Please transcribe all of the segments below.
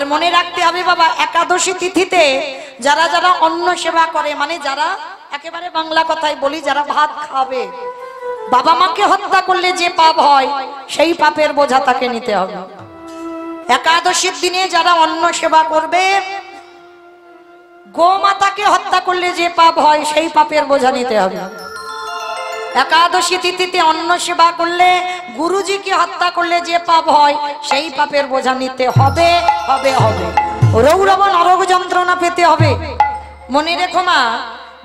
আর মনে রাখতে হবে বাবা, একাদশী তিথিতে যারা যারা অন্ন সেবা করে, মানে যারা একেবারে বাংলা কথাই বলি, যারা ভাত খাবে, বাবা মাকে হত্যা করলে যে পাপ হয় সেই পাপের বোঝা তাকে নিতে হবে। একাদশীর দিনে যারা অন্ন সেবা করবে, গোমাতাকে হত্যা করলে যে পাপ হয় সেই পাপের বোঝা নিতে হবে। একাদশী তিথিতে অন্ন সেবা করলে, গুরুজিকে হত্যা করলে যে পাপ হয় সেই পাপের বোঝা নিতে হবে হবে হবে। রৌরব নরক যন্ত্রণা পেতে হবে। মনে রেখো মা,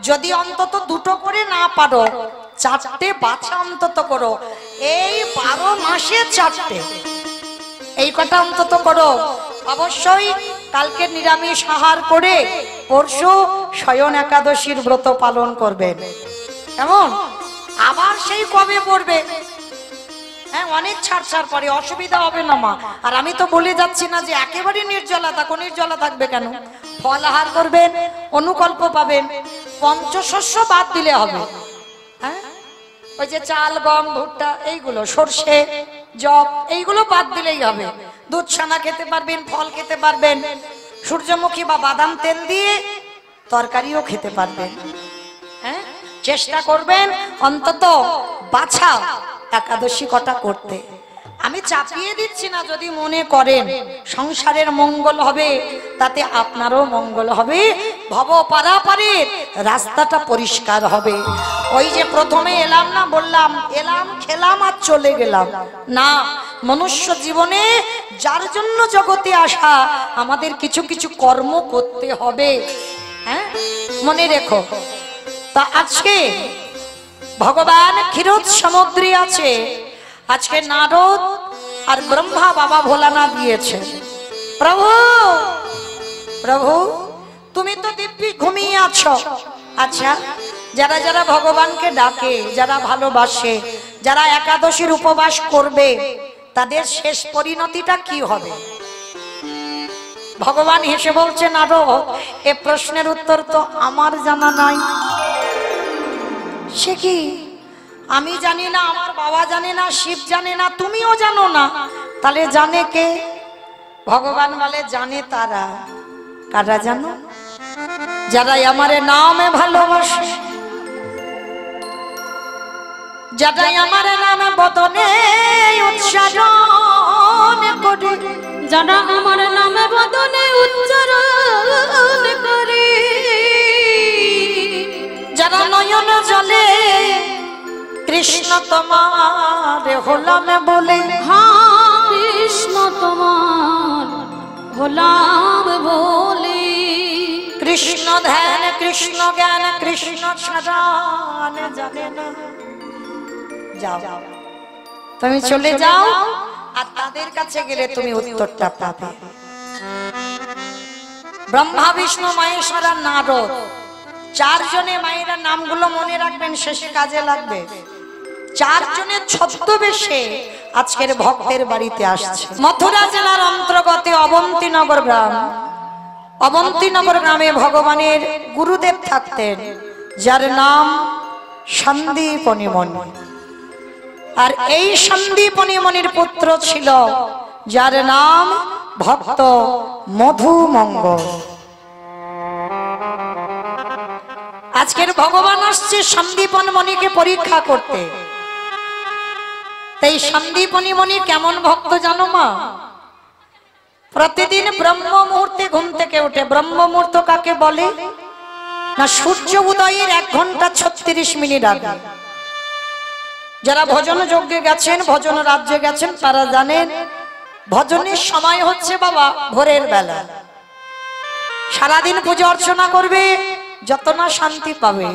যদি অন্তত দুটো করে না পারো, 4টে বাছা অন্তত করো। এই 12 মাসে 4টে, এই কথা অন্তত করো। অবশ্যই কালকে নিরামিষ আহার করে পরশু শয়ন একাদশীর ব্রত পালন করবেন। কেমন? আবার সেই কবে পড়বে? হ্যাঁ, অনেক ছাড় পরে অসুবিধা হবে না মা। আর আমি তো বলে যাচ্ছি না যে একেবারে নির্জলা থাকো, নির্জলা থাকবে কেন? ফল আহার করবেন, অনুকল্প পাবেন। পঞ্চশস্য বাদ দিলে হবে। হ্যাঁ, ওই যে চাল, গম, ভুট্টা, এইগুলো, সর্ষে, জব, এইগুলো বাদ দিলেই হবে। দুধ ছানা খেতে পারবেন, ফল খেতে পারবেন, সূর্যমুখী বা বাদাম তেল দিয়ে তরকারিও খেতে পারবেন। হ্যাঁ, চেষ্টা করবেন অন্তত বাছা একাদশী কটা করতে। আমি চাপিয়ে দিচ্ছি না, যদি মনে করেন সংসারের মঙ্গল হবে, তাতে আপনারও মঙ্গল হবে, ভব পারাপারের রাস্তাটা পরিষ্কার হবে। ওই যে প্রথমে এলাম না, বললাম এলাম, খেলাম আর চলে গেলাম না। মনুষ্য জীবনে যার জন্য জগতে আসা, আমাদের কিছু কিছু কর্ম করতে হবে। হ্যাঁ, মনে রেখো। তা আজকে ভগবান ক্ষীরোদ সমুদ্রে আছে, আজকে নারদ আর ব্রহ্মা বাবা ভোলানাথ দিয়েছে। প্রভু প্রভু, তুমি তো দিব্যি ঘুমিয়ে আছো। আচ্ছা, যারা যারা ভগবানকে ডাকে, যারা ভালোবাসে, যারা একাদশীর উপবাস করবে, তাদের শেষ পরিণতিটা কি হবে? ভগবান হেসে বলছে, নারদ, এ প্রশ্নের উত্তর তো আমার জানা নাই। সে কি? আমি জানি না, আমার বাবা জানে না, শিব জানে না, তুমিও জানো না, তাহলে জানে কে? ভগবান বলে, জানে তারা। কারা জানো? যারা আমারে নামে ভালোবাসে, যারা আমারে নামে বদনে উচ্চারণ করে, যারা আমার নামে বদনে উচ্চারণ করে, যারা নয়ন জলে কৃষ্ণ তোমার হলাম বলে, হ্যাঁ কৃষ্ণ তোমার হলাম বলে, কৃষ্ণ ধ্যান, কৃষ্ণ জ্ঞান, কৃষ্ণ ছাড়া জানে না। যাও, তুমি চলে যাও, আর তাদের কাছে গেলে তুমি উত্তরটা পাবে। ব্রহ্মা, বিষ্ণু, মহেশ্বর আর নারদ, 4 জনে মায়েরা নামগুলো মনে রাখবেন, শেষে কাজে লাগবে। 4 জনের ছদ্মবেশে আজকের ভক্তের বাড়িতে আসছে। মথুরা জেলার অন্তর্গত অবন্তীনগর গ্রাম। অবন্তীনগর গ্রামে ভগবানের গুরুদেব থাকতেন, যার নাম সন্দীপনী মুনি। আর এই সন্দীপনী মুনির পুত্র ছিল যার নাম ভক্ত মধুমঙ্গল। আজকের ভগবান আসছে সন্দীপনী মুনিকে পরীক্ষা করতে। তাই সন্দীপনী মুনি কেমন ভক্ত জানো মা? প্রতিদিন ব্রহ্ম মুহূর্তে ঘুম থেকে উঠে, ব্রহ্ম মুহূর্ত কাকে বলে না? সূর্য উদয়ের 1 ঘন্টা 36 মিনিট আগে। যারা ভজন যজ্ঞে গেছেন, ভজন রাজ্যে গেছেন, তারা জানেন ভজনের সময় হচ্ছে বাবা ভোরের বেলা। সারাদিন পুজো অর্চনা করবে, যত না শান্তি পাবে,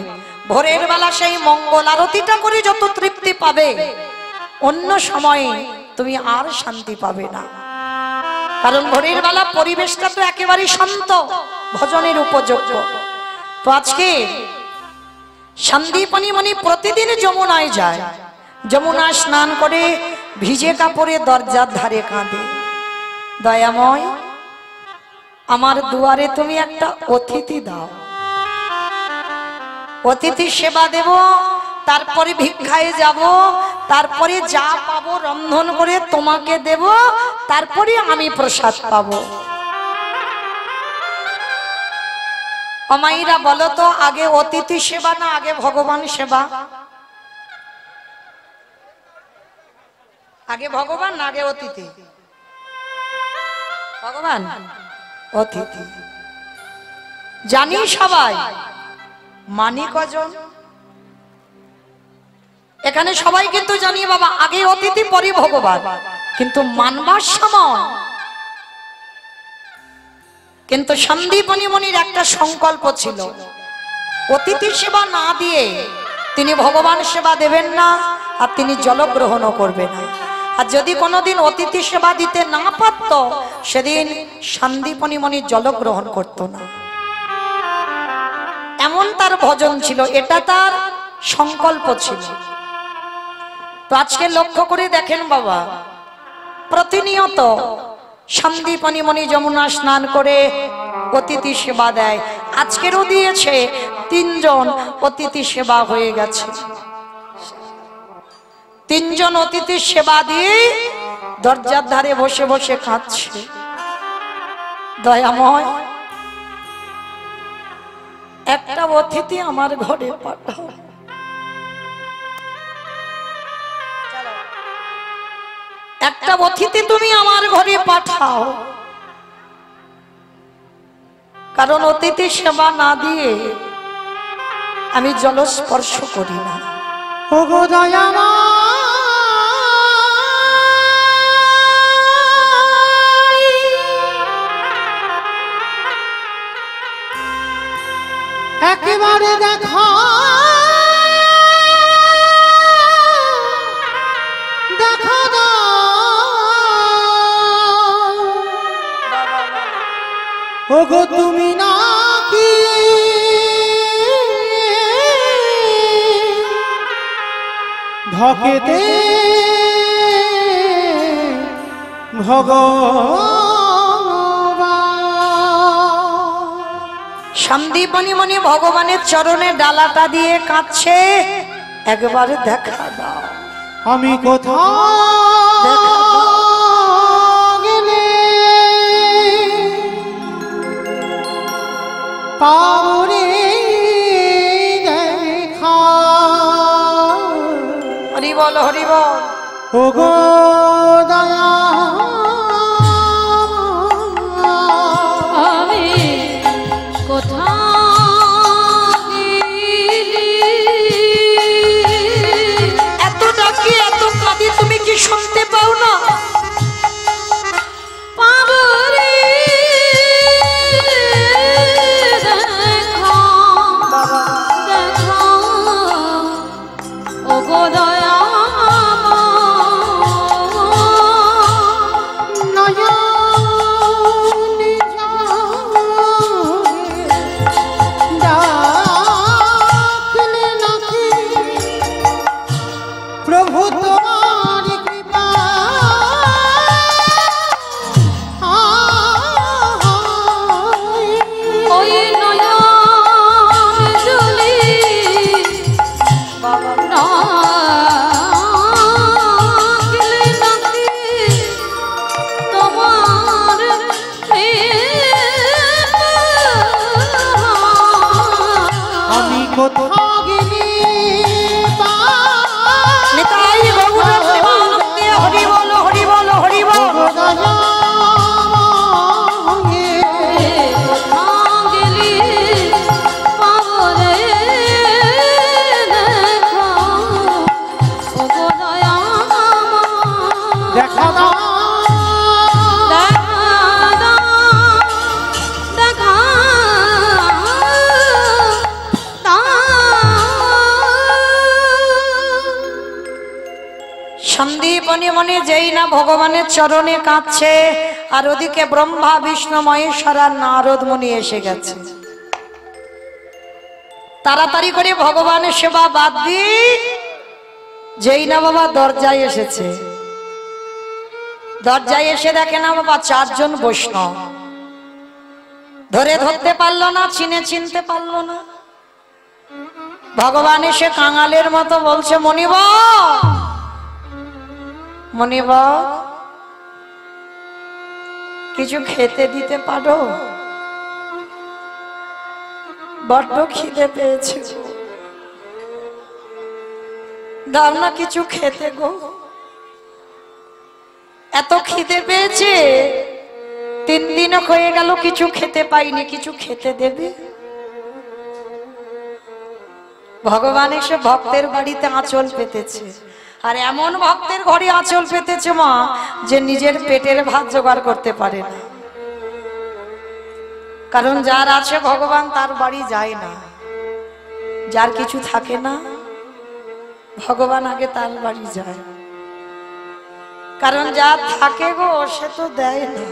ভোরের বেলা সেই মঙ্গল আরতিটা করে যত তৃপ্তি পাবে, অন্য সময়ে তুমি আর শান্তি পাবে না। কারণ ভোরের বেলা পরিবেশটা তো একেবারে শান্ত, ভজনের উপযোগ্য। তো আজকে সন্দীপনী মুনি প্রতিদিন যমুনায় যায়, যমুনায় স্নান করে ভিজে কাপড়ে দরজার ধারে কাঁদে, দয়াময় আমার দুয়ারে তুমি একটা অতিথি দাও, অতিথি সেবা দেব, তারপরে ভিক্ষায় যাব, তারপরে যা পাবো রন্ধন করে তোমাকে দেব, তারপরে আমি প্রসাদ পাবো। অমাইরা বলো তো, আগে অতিথি সেবা না আগে ভগবান সেবা? আগে ভগবান না আগে অতিথি? ভগবান, অতিথি জানি সবাই, মানি কজন? এখানে সবাই কিন্তু জানি বাবা আগে অতিথি পরে ভগবান, কিন্তু মানবার সময় কিন্তু সন্দীপনী মনির একটা সংকল্প ছিল, অতিথি সেবা না দিয়ে তিনি ভগবান সেবা দেবেন না, আর তিনি জলগ্রহণও করবেন না। আর যদি কোনোদিন অতিথি সেবা দিতে না পারত, সেদিন সন্দীপনী মনি জলগ্রহণ করত না। এমন তার ভজন ছিল, এটা তার সংকল্প ছিল। তো আজকে লক্ষ্য করে দেখেন বাবা, প্রতিনিয়ত সন্দীপনী মনি যমুনা স্নান করে অতিথি সেবা দেয়। আজকেরও দিয়েছে, 3 জন অতিথি সেবা হয়ে গেছে। 3 জন অতিথি সেবা দিয়ে দরজার ধারে বসে বসে কাঁদছে, দয়াময় একটা অতিথি আমার ঘরে পাঠাও, একটা অতিথি তুমি আমার ঘরে পাঠাও, কারণ অতিথি সেবা না দিয়ে আমি জলস্পর্শ করি না। ওগো দয়াময়, একেবারে দেখো দেখো গো, ওগো তুমি নাকি ধকেতে ভগবান। সন্দীপনী মনি ভগবানের চরণে ডালাটা দিয়ে কাঁদছে, একবার দেখা দাও। আমি কোথাও গেলে পাবরে দেখা, হরি বল হরি বল। ওগো দয়া আমি কোথাও গেলি, এত ডাকি এত কাঁদি, তুমি কি শুনতে পাও না? পাবো রে দেখা, দেখা ওগো নয়নে ডাকলে নাকি প্রভু তোমার কৃপা, ওই নয়ন জলি ডাকলে নাকি তোমার প্রেম। আমি কোথাও গেলে নিতাই গৌর প্রেমানন্দে হরি বল হরি বল হরি বল। কোথাও গেলি পাবো রে দেখা, ওগো দয়াময়। দেখা দাও দেখা সন্দীপনী মনি যেই না ভগবানের চরণে কাঁদছে, আর ওদিকে ব্রহ্মা বিষ্ণু মহেশ্বর আর নারদ মুনি এসে গেছে। তাড়াতাড়ি করে ভগবানের সেবা বাদ দিয়ে যেই না বাবা দরজায় এসেছে, দরজায় এসে দেখে না বাবা 4 জন বৈষ্ণব, ধরতে পারলো না, চিনতে পারলো না। ভগবান এসে কাঙালের মতো বলছে, মনিব মনিব কিছু খেতে দিতে পারো? বড্ড খিদে পেয়েছে গো, দাও না কিছু খেতে গো। এত খিদে পেয়েছে, 3 দিনও হয়ে গেল কিছু খেতে পাইনি, কিছু খেতে দেবে? ভগবান এসে ভক্তের বাড়িতে আঁচল পেতেছে, আর এমন ভক্তের ঘরে আঁচল পেতেছে মা যে নিজের পেটের ভাত জোগাড় করতে পারে না। কারণ যার আছে ভগবান তার বাড়ি যায় না, যার কিছু থাকে না ভগবান আগে তার বাড়ি যায়। কারণ যার থাকে গো সে তো দেয় না,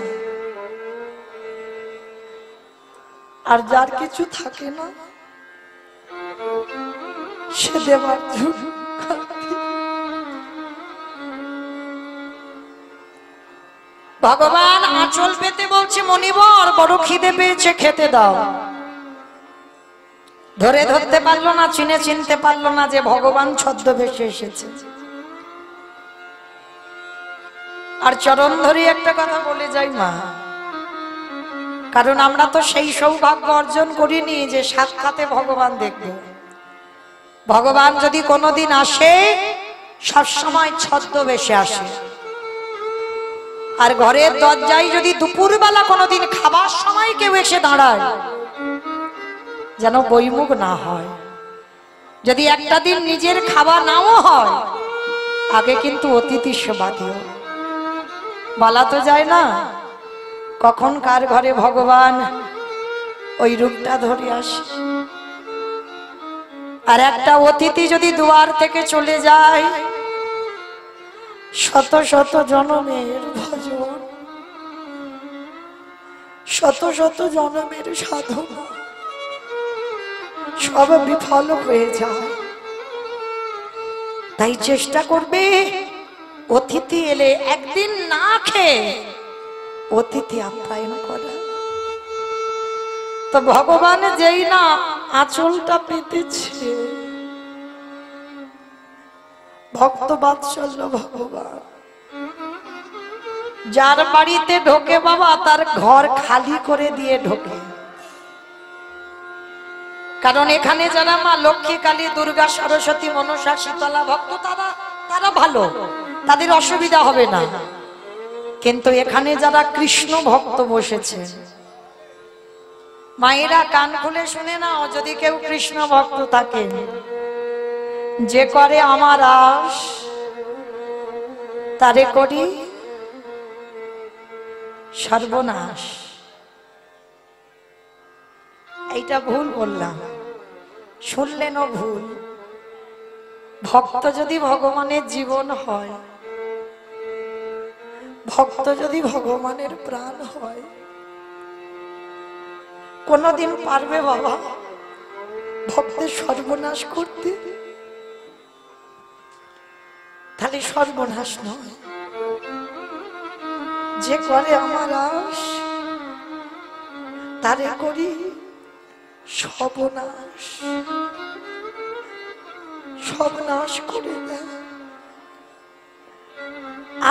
আর যার কিছু থাকে না সে দেবার জন্য। ভগবান আঁচল পেতে বলছে মনিবর বড় খিদে পেয়েছে, খেতে দাও। ধরে ধরতে পারলো না, চিনতে পারলো না যে ভগবান ছদ্মবেশে এসেছে। আর চরণ ধরে একটা কথা বলে যাই মা, কারণ আমরা তো সেই সৌভাগ্য অর্জন করিনি যে সাক্ষাতে ভগবান দেখব। ভগবান যদি কোনোদিন আসে সবসময় ছদ্মবেশে আসে। আর ঘরের দরজায় যদি দুপুরবেলা কোনোদিন খাবার সময় কেউ এসে দাঁড়ায় যেন বইমুখ না হয়। যদি একটা দিন নিজের খাওয়া নাও হয় আগে কিন্তু অতিথি সেবা দিও। বলা তো যায় না কখন কার ঘরে ভগবান ওই রূপটা ধরে আসে। আর একটা অতিথি যদি দুয়ার থেকে চলে যায় শত শত জনমের ভজন, শত শত জনমের সাধনা সব বিফল হয়ে যায়। তাই চেষ্টা করবে অতিথি এলে একদিন না খেয়ে অতিথি আপ্যায়ন করা। তো ভগবান যেই না আঁচলটা পেতেছে, ভক্ত বাৎসল্য ভগবান যার বাড়িতে ঢোকে বাবা তার ঘর খালি করে দিয়ে ঢোকে। কারণ এখানে যারা মা লক্ষ্মী, কালী, দুর্গা, সরস্বতী, মনসা, শীতলা ভক্ত তারা ভালো, তাদের অসুবিধা হবে না। কিন্তু এখানে যারা কৃষ্ণ ভক্ত বসেছে মায়েরা কান খুলে শুনে নাও, যদি কেউ কৃষ্ণ ভক্ত থাকে যে করে আমার আশ তারে করি সর্বনাশ। এইটা ভুল বললাম, শুনলেনও ভুল। ভক্ত যদি ভগবানের জীবন হয়, ভক্ত যদি ভগবানের প্রাণ হয়, কোনদিন পারবে বাবা ভক্তের সর্বনাশ করতে? তাহলে সর্বনাশ নয়, যে করে আমার আশ তারে করি সর্বনাশ। সর্বনাশ করে দেয়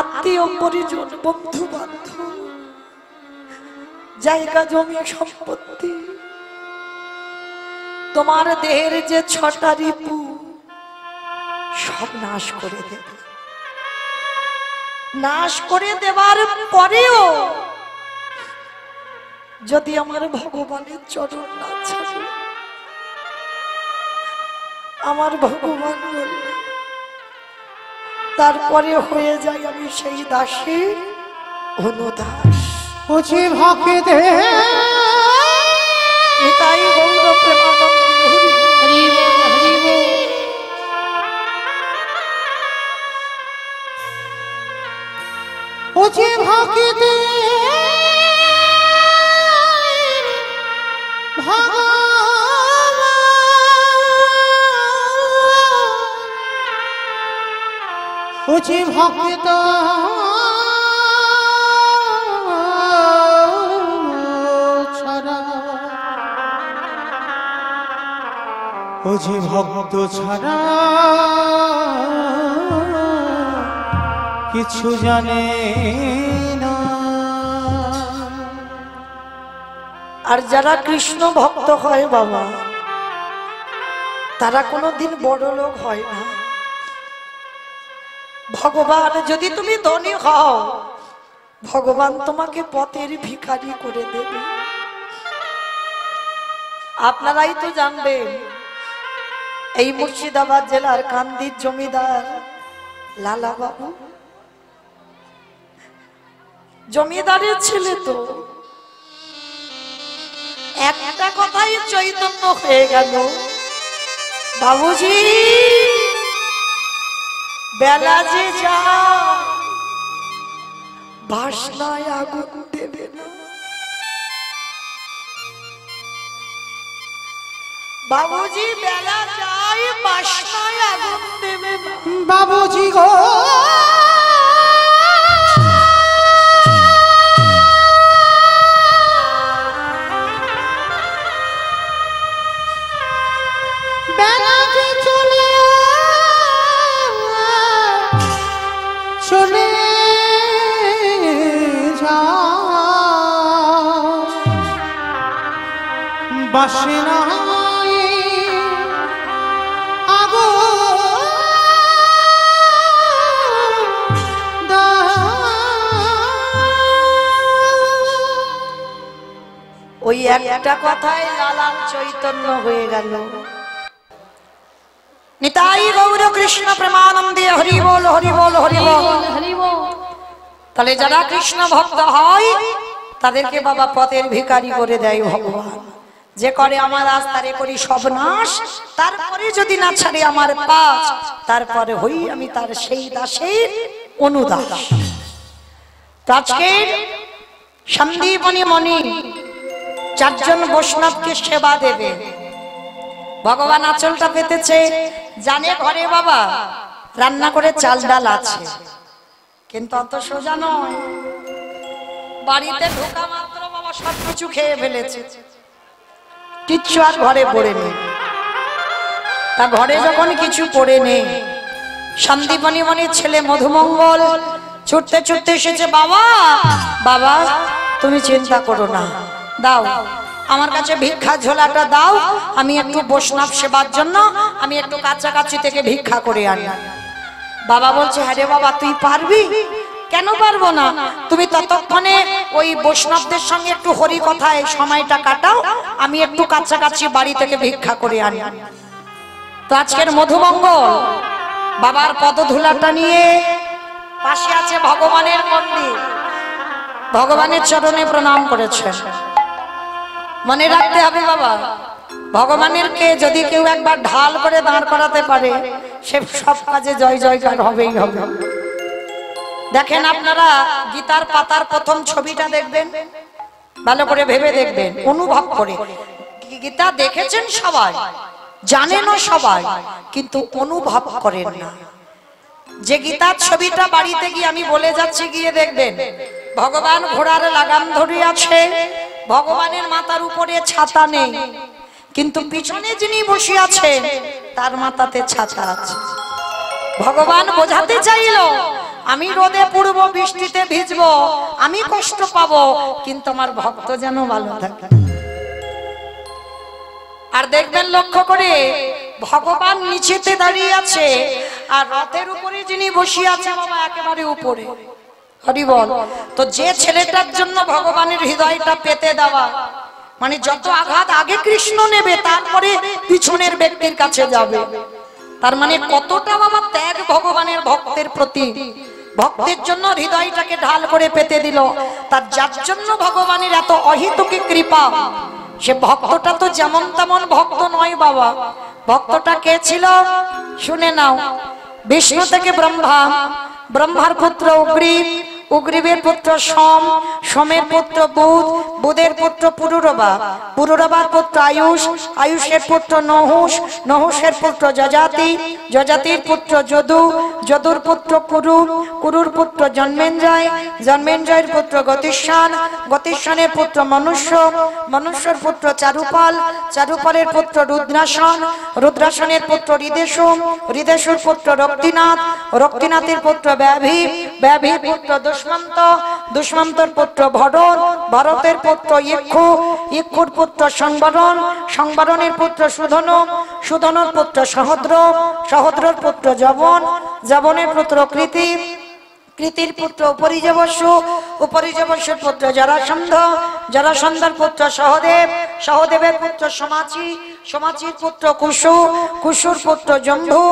আত্মীয় পরিজন, বন্ধু বান্ধব, জায়গা জমি সম্পত্তি, তোমার দেহের যে 6টা রিপু সব নাশ করে দেবে। নাশ করে দেবার পরেও যদি আমার ভগবানের চরণ না ছাড়ে, আমার ভগবান বললে তারপরে হয়ে যায় আমি সেই দাসের অনুদাস। বুঝি ভক্তে নিতাই গৌর প্রেমানন্দে হরি হরি বল, হরি বল। বুঝি ভক্তে বুঝি ভক্ত ছাড়া, বুঝি ভক্ত ছাড়া কিছু জানে না। আর যারা কৃষ্ণ ভক্ত হয় বাবা তারা কোনোদিন বড় লোক হয় না। ভগবান যদি তুমি ধনী হও, ভগবান তোমাকে পথের ভিখারি করে দেবে। আপনারাই তো জানবেন, এই মুর্শিদাবাদ জেলার কান্দির জমিদার লালা বাবু, জমিদারের ছেলে তো একটা কথাই চৈতন্য হয়ে গেল, বাবুজি বেলা যে যা বাসনায় আগুন দেবে না। বাবুজি বেলা যায় বাসনায় আগুন দেবে না। বাবুজি গো বেলা যে চলে চলে যা বাসনা ওই একটা কথায় লালার চৈতন্য হয়ে গেল। নিতাই গৌর কৃষ্ণ প্রেমানন্দে হরি বল হরি বল হরি বল। হরি বল। তাহলে যারা কৃষ্ণ ভক্ত হয় তাদেরকে বাবা পথের ভিখারি করে দেয় ভগবান। যে করে আমার রাস্তারে করি সব নাশ, তারপরে যদি না ছাড়ে আমার পাঁচ, তারপরে হই আমি তার সেই দাসের অনুদাস। আজকের সন্দীপনী মণি চারজন বৈষ্ণবকে সেবা দেবে। ভগবান আঁচলটা পেতেছে, জানে ঘরে বাবা রান্না করে চাল ডাল আছে, কিন্তু অত সোজা নয়। বাড়িতে ঢোকা মাত্র বাবা সবকিছু খেয়ে ফেলেছে, কিচ্ছু আর ঘরে পড়ে নেই। তা ঘরে যখন কিছু পড়ে নেই, সন্দীপনী মণির ছেলে মধুমঙ্গল ছুটতে ছুটতে এসেছে। বাবা বাবা তুমি চিন্তা করো না, দাও আমার কাছে ভিক্ষা ঝোলাটা দাও, আমি একটু বৈষ্ণব সেবার জন্য আমি একটু কাছাকাছি থেকে ভিক্ষা করে আনি। বাবা বলছে, হ্যাঁ রে বাবা তুই পারবি? কেন পারবো না, তুমি ততক্ষণে ওই বৈষ্ণবদের সঙ্গে একটু হরি কথায় সময়টা কাটাও, আমি একটু কাছাকাছি বাড়ি থেকে ভিক্ষা করে আনি। তো আজকের মধুমঙ্গল বাবার পদধূলাটা নিয়ে পাশে আছে ভগবানের মন্দির, ভগবানের চরণে প্রণাম করেছেন। মনে রাখতে হবে বাবা, ভগবানের কে যদি কেউ একবার ঢাল করে দাঁড় করাতে পারে, সে সব কাজে জয় জয়কার হবেই হবে। দেখেন আপনারা গীতার পাতার প্রথম ছবিটা দেখবেন, ভালো করে ভেবে দেখবেন, অনুভব করে। গীতা দেখেছেন সবাই, জানেনও সবাই, কিন্তু অনুভব করেন না। যে গীতার ছবিটা বাড়িতে গিয়ে আমি বলে যাচ্ছি, গিয়ে দেখবেন ভগবান ঘোড়ার লাগাম ধরে আছে, ভগবানের মাথার উপরে ছাতা নেই, কিন্তু পিছনে যিনি বসে আছেন তার মাথাতে ছাতা আছে। ভগবান বোঝাতে চাইল, আমি রোদে পুড়বো, বৃষ্টিতে ভিজবো, আমি কষ্ট পাবো, কিন্তু আমার ভক্ত যেন ভালো থাকে। আর দেখবেন লক্ষ্য করে, ভগবান নিচেতে দাঁড়িয়ে আছে আর রথের উপরে যিনি বসে আছে বাবা একেবারে উপরে। হরি বল। তো যে ছেলেটার জন্য ভগবানের হৃদয়টা পেতে দেওয়া, মানে যত আঘাত আগে কৃষ্ণ নেবে তারপরে পিছনের ব্যক্তির কাছে যাবে, তার মানে কতটা বাবা ত্যাগ ভগবানের ভক্তের প্রতি। ভক্তের জন্য হৃদয়টাকে ঢাল করে পেতে দিল, তার যার জন্য ভগবানের এত অহিতুকি কৃপা। সে ভক্তটা তো যেমন তেমন ভক্ত নয় বাবা। ভক্তটা কে ছিল শুনে নাও। বিষ্ণু থেকে ব্রহ্মা, ব্রহ্মার পুত্র উগ্রীব, উগ্রীবের পুত্র সোম, সোমের পুত্র বুধ, বুধের পুত্র পুরুরবা, পুরুরবার পুত্র আয়ুষ, আয়ুষের পুত্র নহুষ, নহুষের পুত্র যজাতি, যজাতির পুত্র যদু, যদুর পুত্র কুরু, কুরুর পুত্র জন্মেঞ্জয়, জন্মেঞ্জয়ের পুত্র গতিষ্ঠান, গতিষ্ঠানের পুত্র মনুষ্য, মনুষ্যর পুত্র চারুপাল, চারুপালের পুত্র রুদ্রাসন, রুদ্রাসনের পুত্র হৃদেশু, হৃদেশুর পুত্র রক্তিনাথ, রক্তিনাথের পুত্র ব্যাভি, ব্যাভির পুত্র দুষ্মন্ত, দুষ্মন্তর পুত্র ভরত, ভরতের পুত্র ইক্ষু, ইক্ষুর পুত্র সংবরণ, সংবরণের পুত্র সুধনু, সুধনুর পুত্র সহদ্র, সহদ্রর পুত্র যবন, যবনের পুত্র কৃতি, কৃতির পুত্র উপরিজবস্যু, উপরিজবস্যুর পুত্র জরাসন্ধ, জরাসন্ধর পুত্র সহদেব, সহদেবের পুত্র সমাচি, সমাচির পুত্র কুশু, কুশুর পুত্র জম্ভু,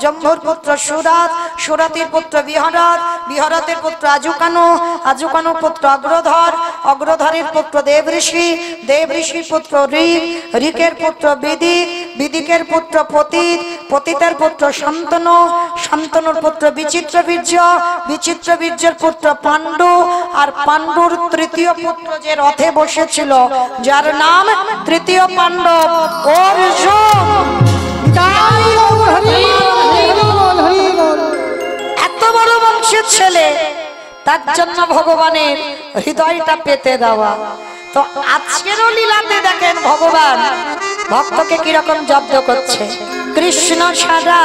জম্ভুর পুত্র সুরাত, সুরাতের পুত্র বিহরত, বিহরতের পুত্র আজুকানু, আজুকানুর পুত্র অগ্রধর, অগ্রধরের পুত্র দেবঋষি, দেবঋষির পুত্র ঋক, ঋকের পুত্র বিদিক, বিদিকের পুত্র পতিত, পতিতের পুত্র শান্তনু, শান্তনুর পুত্র বিচিত্রবীর্য, বিচিত্রবীর্যের পুত্র পাণ্ডু, আর পাণ্ডুর তৃতীয় পুত্র যে রথে বসেছিল যার নাম তৃতীয় পাণ্ডব অর্জুন। এত বড় বংশের ছেলে, তার জন্য ভগবানের হৃদয়টা পেতে দেওয়া। তো আজকেরও লীলাতে দেখেন ভগবান ভক্তকে কিরকম জব্দ করছে। কৃষ্ণ ছাড়া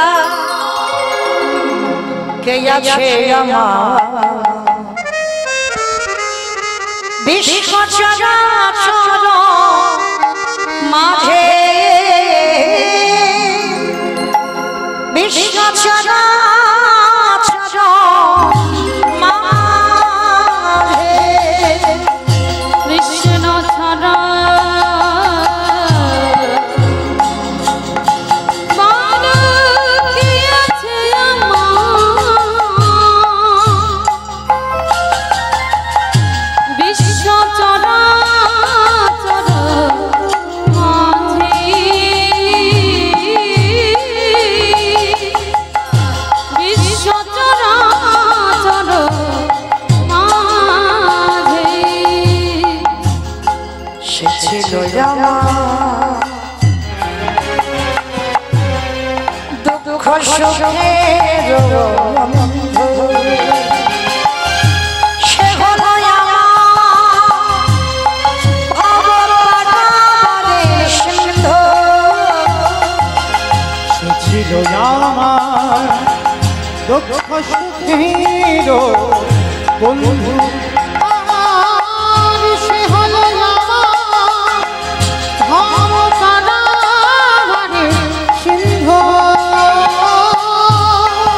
কে আছে আমার, বিশ্ব চরাচর মাঝে, বিশ্ব চরাচর মাঝে কৃষ্ণ ছাড়া দুঃখ সুখের বন্ধু, সে হলো আমার ভবপাতারের সিন্ধু। সে ছিল আমার দুঃখ সুখের বন্ধু, আর সে হলো আমার ভবপাতারের সিন্ধু।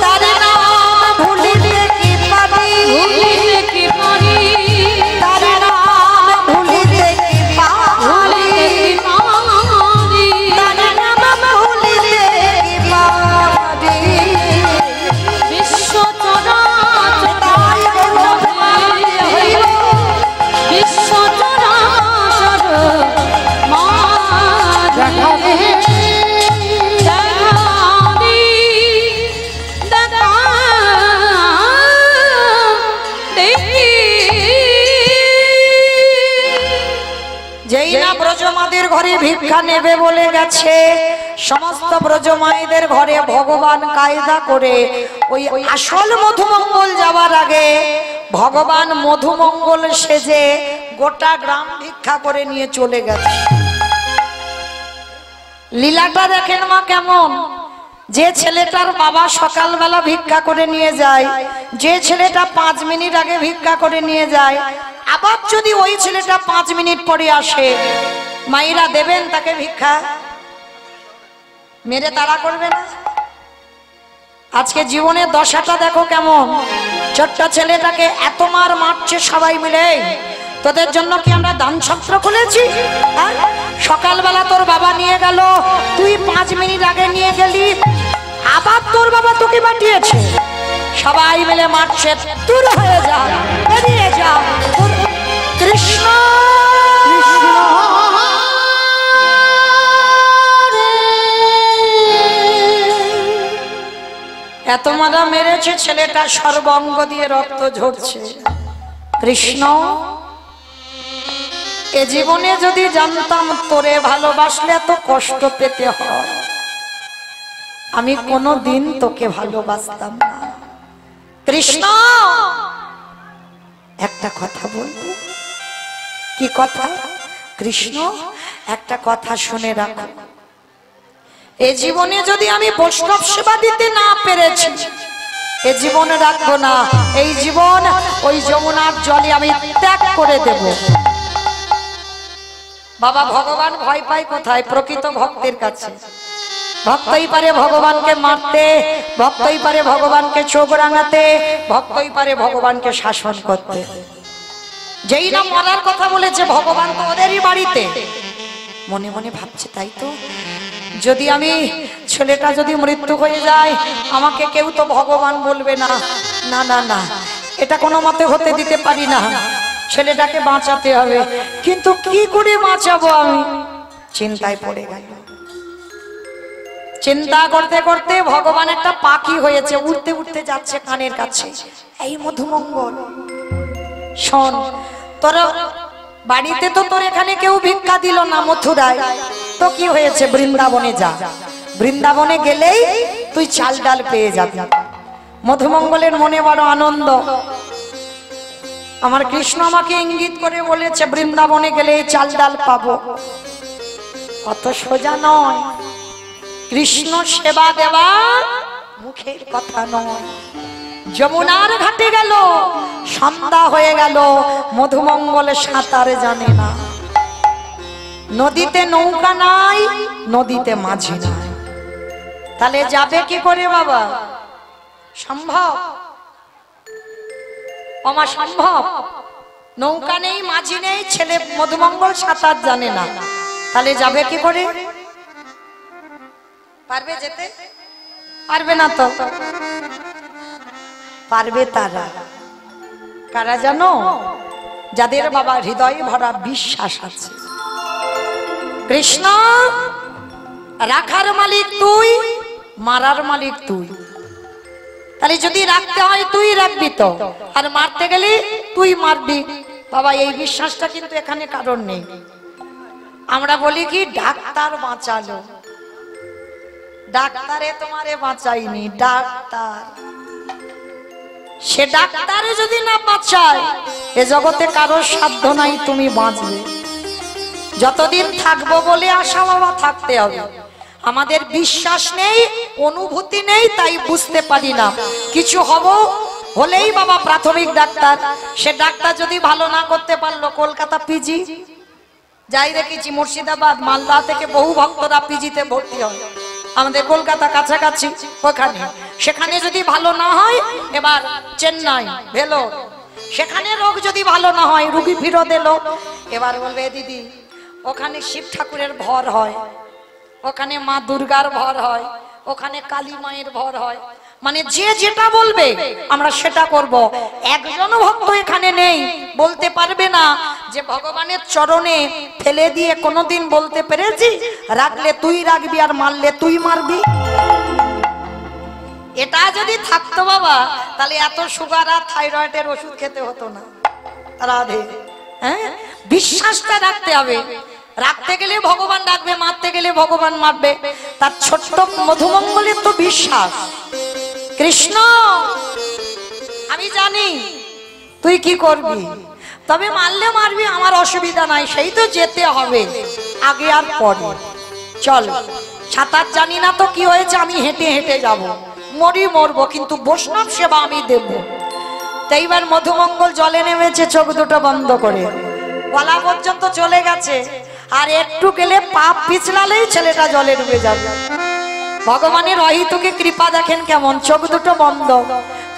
তার নাম ভুলিতে কি পারি, তার নাম ভুলিতে কি পারি, তার নাম ভুলিতে কি পারি। বিশ্ব চরাচর বিশ্ব চরাচর মাঝে যেই না ব্রজমাদের ঘরে ভিক্ষা নেবে বলে গেছে, সমস্ত ব্রজমায়েদের ঘরে ভগবান কায়দা করে ওই আসল মধুমঙ্গল যাওয়ার আগে ভগবান মধুমঙ্গল সেজে গোটা গ্রাম ভিক্ষা করে নিয়ে চলে গেছে। লীলাটা দেখেন মা কেমন, যে ছেলেটার বাবা সকালবেলা ভিক্ষা করে নিয়ে যায়, যে ছেলেটা 5 মিনিট আগে ভিক্ষা করে নিয়ে যায়, আবার যদি ওই ছেলেটা 5 মিনিট পরে আসে, মায়েরা দেবেন তাকে ভিক্ষা? মেরে তাড়া করবে না? আজকে জীবনের দশাটা দেখো কেমন, ছোট্ট ছেলেটাকে এত মার মারছে সবাই মিলে। তোদের জন্য কি আমরা দান ছত্র খুলেছি? সকালবেলা তোর বাবা নিয়ে গেল, তুই 5 মিনিট আগে নিয়ে গেলি, আবার তোর বাবা তোকে পাঠিয়েছে, সবাই মিলে মারছে। দূর হয়ে যা, বেরিয়ে যা। কৃষ্ণ এত মারা মেরেছে, ছেলেটা সর্বাঙ্গ দিয়ে রক্ত ঝরছে। কৃষ্ণ, এ জীবনে যদি জানতাম তোরে ভালোবাসলে এত কষ্ট পেতে হয়, আমি কোনোদিন তোকে ভালোবাসতাম না। কৃষ্ণ, একটা কথা বলবো। কি কথা? কৃষ্ণ, একটা কথা শুনে রাখো, এ জীবনে যদি আমি বৈষ্ণব সেবা দিতে না পেরেছি, এ জীবনে রাখবো না, এই জীবন ওই যমুনার জলে আমি ত্যাগ করে দেব। বাবা ভগবান ভয় পায় কোথায়? প্রকৃত ভক্তের কাছে। ভক্তই পারে ভগবানকে মারতে, ভক্তই পারে ভগবানকে চোখ রাঙাতে, ভক্তই পারে ভগবানকে শাসন করতে। যেই না মরার কথা বলেছে, ভগবান তো ওদেরই বাড়িতে। মনে মনে ভাবছে তাই তো, যদি আমি ছেলেটা যদি মৃত্যু হয়ে যায়, আমাকে কেউ তো ভগবান বলবে না। না না না, এটা কোনো মতে হতে দিতে পারি না, ছেলেটাকে বাঁচাতে হবে। কিন্তু কি করে বাঁচাবো? আমি চিন্তায় পড়ে গেল। চিন্তা করতে করতে ভগবান একটা পাখি হয়েছে, উড়তে উড়তে যাচ্ছে কানের কাছে। এই মধুমঙ্গল, শোন, তোর বাড়িতে তো তোর এখানে কেউ ভিক্ষা দিল না মথুরায়, তো কি হয়েছে? বৃন্দাবনে যা, বৃন্দাবনে গেলেই তুই চাল ডাল পেয়ে যাবি। মধুমঙ্গলের মনে বড় আনন্দ। আমার কৃষ্ণ আমাকে ইঙ্গিত করে বলেছে বৃন্দাবনে গেলে চাল ডাল পাবো। অত সোজা নয়, কৃষ্ণ সেবা দেওয়া মুখের কথা নয়। যমুনার ঘাটে গেল, সন্ধ্যা হয়ে গেল, মধুমঙ্গলে সাঁতার জানে না। নদীতে নৌকা নাই, নদীতে মাঝি নাই, তাহলে যাবে কি করে বাবা? সম্ভব? অমা সম্ভব? নৌকা নেই, মাঝি নেই, ছেলে মধুমঙ্গল সাঁতার জানে না, তাহলে যাবে কি করে? পারবে যেতে? পারবে না তো। পারবে তারা, কারা জানো? যাদের বাবা হৃদয়ে ভরা বিশ্বাস আছে। কৃষ্ণ রাখার মালিক তুই, মারার মালিক তুই। তাহলে যদি রাখতে হয় তুই রাখবি তো, আর মারতে গেলে তুই মারবি। বাবা এই বিশ্বাসটা কিন্তু এখানে কারণ নেই। আমরা বলি কি ডাক্তার বাঁচালো, ডাক্তারে তোমারে বাঁচাইনি, ডাক্তার। সে ডাক্তারে যদি না বাঁচায়, এ জগতে কারোর সাধ্য নাই তুমি বাঁচবে। যতদিন থাকবো বলে আশা বাবা থাকতে হবে। আমাদের বিশ্বাস নেই, অনুভূতি নেই, তাই বুঝতে পারি না। কিছু হলেই বাবা প্রাথমিক ডাক্তার, সে ডাক্তার যদি ভালো না করতে পারলো, কলকাতা পিজি যাই দেখেছি, মুর্শিদাবাদ মালদা থেকে বহু ভক্তরা পিজিতে ভর্তি হয়, আমাদের কলকাতা কাছাকাছি ওখানে। সেখানে যদি ভালো না হয়, এবার চেন্নাই, ভেলোর, সেখানে রোগ যদি ভালো না হয়, রুগী ফিরত এলো, এবার বলবে দিদি ওখানে শিব ঠাকুরের ভর হয়, ওখানে মা দুর্গার ভর হয়, ওখানে কালী মায়ের ভর হয়। মানে যে যেটা বলবে আমরা সেটা করব। একজন ভক্ত এখানে নেই বলতে পারবে না যে ভগবানের চরণে ফেলে দিয়ে কোনোদিন বলতে পেরেছি রাখলে তুই রাখবি আর মারলে তুই মারবি। এটা যদি থাকতো বাবা, তাহলে এত সুগার আর থাইরয়েডের ওষুধ খেতে হতো না। রাধে। হ্যাঁ, বিশ্বাসটা রাখতে হবে। রাখতে গেলে ভগবান রাখবে, মারতে গেলে ভগবান মারবে। তার ছোট্ট মধুমঙ্গলের তো বিশ্বাস, কৃষ্ণ আমি জানি তুই কি করবি, তবে মারলে মারবি, আমার অসুবিধা নাই, সেই তো যেতে হবে আগে আর পরে। চল, সাঁতার জানি না তো কি হয়েছে, আমি হেঁটে হেঁটে যাব, মরি মরবো, কিন্তু বৈষ্ণব সেবা আমি দেব। তাই এবার মধুমঙ্গল জলে নেমেছে চোখ দুটো বন্ধ করে, গলা পর্যন্ত চলে গেছে, আর একটু গেলে পাপ পিছলালেই ছেলেটা জলে ডুবে যাবে। ভগবানের অহিতুকে কৃপা দেখেন কেমন, চোখ দুটো বন্ধ।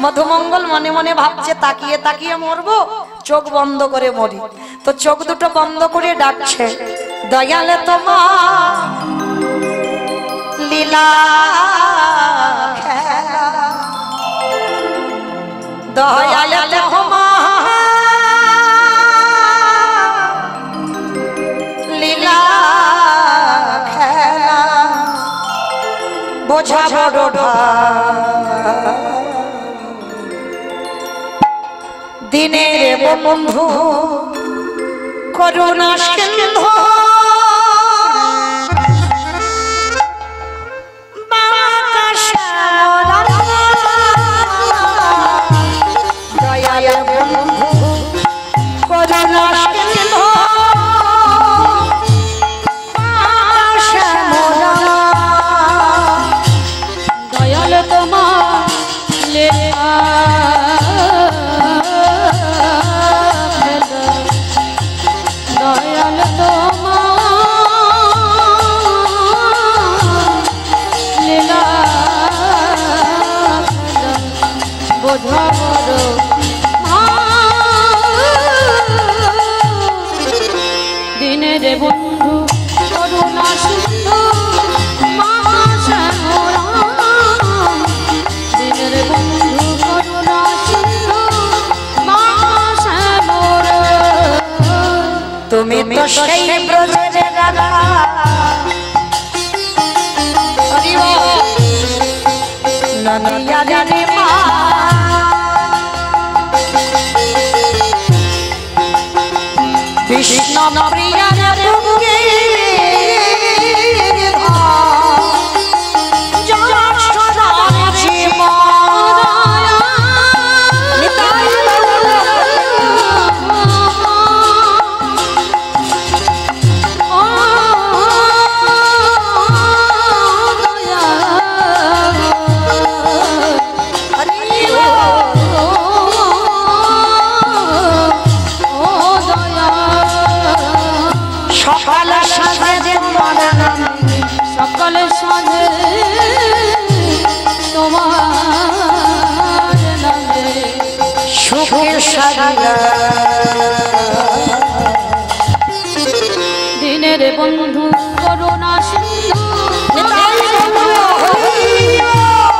মধুমঙ্গল মনে মনে ভাবছে তাকিয়ে তাকিয়ে মরবো, চোখ বন্ধ করে মরি। তো চোখ দুটো বন্ধ করে ডাকছে, দয়ালে তোমার লীলা খেলা, দয়ালে তোমার লীলা খেলা, বোঝা বড় দিনের বন্ধু করুণা সিন্ধু, দয়াল বন্ধু করুণা সিন্ধু, দয়াল তোমার লীলা দিনের বন্ধু করুণা সিন্ধু মহাশ্যামরাম দিনের বন্ধু করুণা সিন্ধু মহাশ্যামরাম তুমি তো সেই ব্রজের রাধা নদিয়া রে মা কৃষ্ণ প্রিয়া দুর্গে সকালে সাঁঝে তোমার নামে সুখের সাগর দিনের বন্ধু করুণা সিন্ধু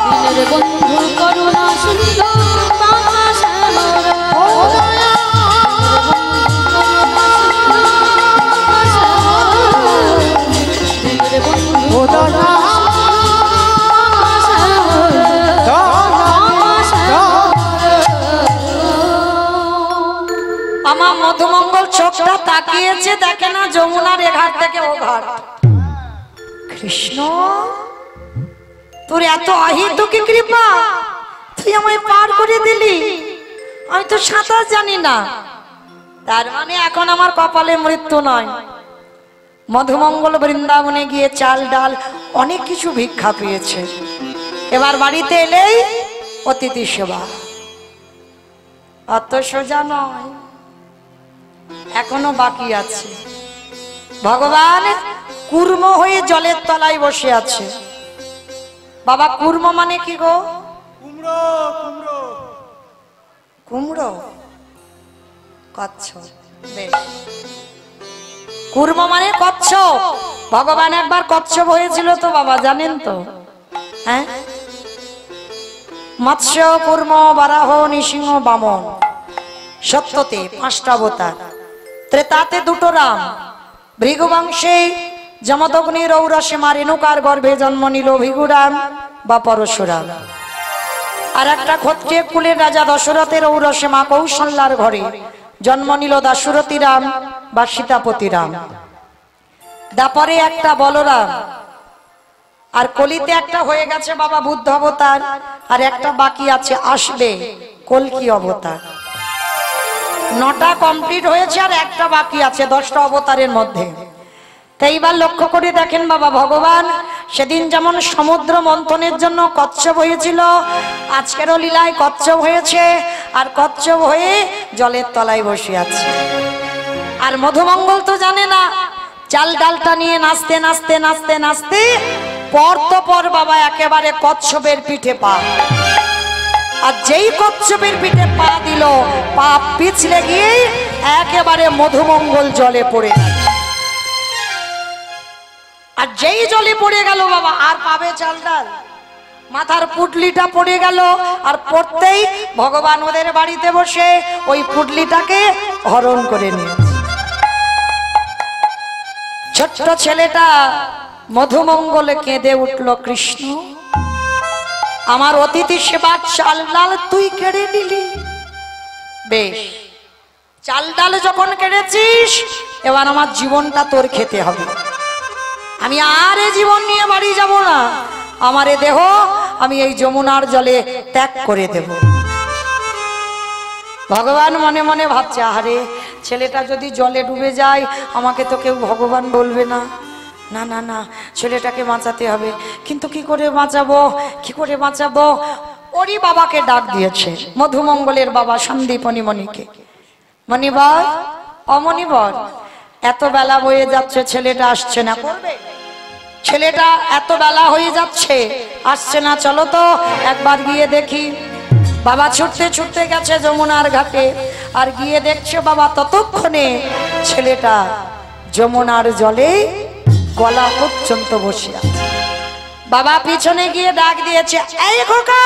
দিনের বন্ধু করুণা সিন্ধু আমার মধুমঙ্গল চোখটা তাকিয়েছে, দেখে না যমুনার এঘাট থেকে ও ঘাট। কৃষ্ণ তোর এত অহেতুকি কৃপা, তুই আমায় পার করে দিলি। আমি তো সাঁতার জানি না, তার মানে এখন আমার কপালে মৃত্যু নয়। মধুমঙ্গল বৃন্দাবনে গিয়ে চাল ডাল অনেক কিছু ভিক্ষা পেয়েছে। এবার বাড়িতে এলেই অতিথি সেবা, অত সোজা নয়, এখনো বাকি আছে। ভগবান কুর্ম হয়ে জলের তলায় বসে আছে। বাবা কুর্ম মানে কি গো? কুমড়ো কুমড়ো কুমড়ো কচ্ছপ। বেশ, কুর্ম মানে কচ্ছপ। ভগবান একবার কচ্ছপ হয়েছিল তো বাবা, জানেন তো? হ্যাঁ, মৎস্য, কুর্ম, বারাহ, নৃসিংহ, বামন, সত্যতে 5টা অবতার। ত্রেতাতে 2টো রাম। ভৃগুবংশে যমদগ্নি রৌরসে মা রেণুকার গর্ভে জন্ম নিল ভৃগুরাম বা পরশুরাম। আর একটা ক্ষত্রিয় কুলের রাজা দশরথের ঔরসে মা কৌশল্যার ঘরে জন্ম নিল দাশরথী রাম বা সীতাপতি রাম। দাপরে একটা বলরাম, আর কলিতে একটা হয়ে গেছে বাবা বুদ্ধ অবতার, আর একটা বাকি আছে, আসবে কল্কি অবতার। 9টা কমপ্লিট হয়েছে আর একটা বাকি আছে 10টা অবতারের মধ্যে। তো এইবার লক্ষ্য করে দেখেন বাবা, ভগবান সেদিন যেমন সমুদ্র মন্থনের জন্য কচ্ছপ হয়েছিল, আজকেরও লীলায় কচ্ছপ হয়েছে, আর কচ্ছপ হয়ে জলের তলায় বসে আছে। আর মধুমঙ্গল তো জানে না, চাল ডালটা নিয়ে নাচতে নাচতে নাচতে নাচতে পর তো পর বাবা একেবারে কচ্ছপের পিঠে পা। আর যেই কচ্ছপের পিঠে পা দিল, পা পিছলে গিয়ে একেবারে মধুমঙ্গল জলে পড়ে গেল। আর যেই জলে পড়ে গেল বাবা, আর পাবে চাল ডাল? মাথার পুটলিটা পড়ে গেল, আর পড়তেই ভগবান ওদের বাড়িতে বসে ওই পুটলিটাকে হরণ করে নিয়েছে। ছোট্ট ছেলেটা মধুমঙ্গলে কেঁদে উঠল, কৃষ্ণ আমার অতিথি সেবার চাল ডাল তুই কেড়ে নিলি। বেশ, চাল ডাল যখন কেড়েছিস, এবার আমার জীবনটা তোর খেতে হবে। আমি আর এ জীবন নিয়ে বাড়ি যাব না, আমার এ দেহ আমি এই যমুনার জলে ত্যাগ করে দেব। ভগবান মনে মনে ভাবছে, আরে ছেলেটা যদি জলে ডুবে যায়, আমাকে তো কেউ ভগবান বলবে না। না না না, ছেলেটাকে বাঁচাতে হবে। কিন্তু কি করে বাঁচাবো, কি করে বাঁচাবো? ওরই বাবাকে ডাক দিয়েছে, মধুমঙ্গলের বাবা সন্দীপনী মণিকে। মণিবর, অমণিবর, এত বেলা বয়ে যাচ্ছে, ছেলেটা আসছে না। করবে ছেলেটা, এত বেলা হয়ে যাচ্ছে, আসছে না, চলো তো একবার গিয়ে দেখি। বাবা ছুটতে ছুটতে গেছে যমুনার ঘাটে, আর গিয়ে দেখছে বাবা ততক্ষণে ছেলেটা যমুনার জলে গলা পর্যন্ত বসে আছে। বাবা পিছনে গিয়ে ডাক দিয়েছে, এই খোকা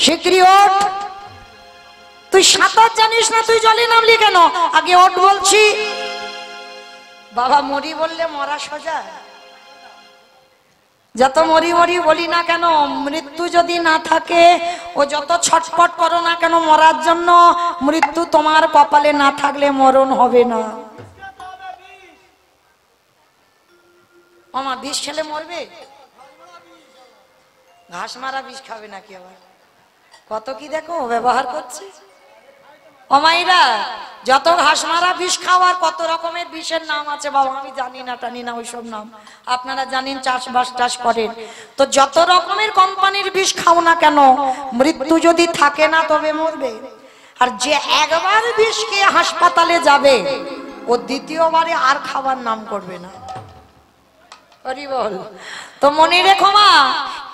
শিগগিরই ওঠ, তুই সাঁতার জানিস না, তুই জলে নামলি কেন? আগে ওঠ বলছি। বাবা মরি বললে মরা সোজা, যত মরি মরি বলি না কেন, মৃত্যু যদি না থাকে, ও যত ছটফট করো না কেন মরার জন্য, মৃত্যু তোমার কপালে না থাকলে মরণ হবে না। মামা বিষ খেলে মরবে? ঘাস মারা বিষ খাবে নাকি? আবার কত কি দেখো ব্যবহার করছে। অমাইরা যত ঘাস মারা বিষ খাওয়ার কত রকমের বিষের নাম আছে বাবা, আমি জানি না টানি না ওইসব নাম, আপনারা জানেন, চাষবাস টাস করেন তো যত রকমের কোম্পানির বিষ খাও না কেন, মৃত্যু যদি থাকে না তবে মরবে। আর যে একবার বিষ খেয়ে হাসপাতালে যাবে, ও দ্বিতীয়বারে আর খাবার নাম করবে না। তো মনে রেখো মা,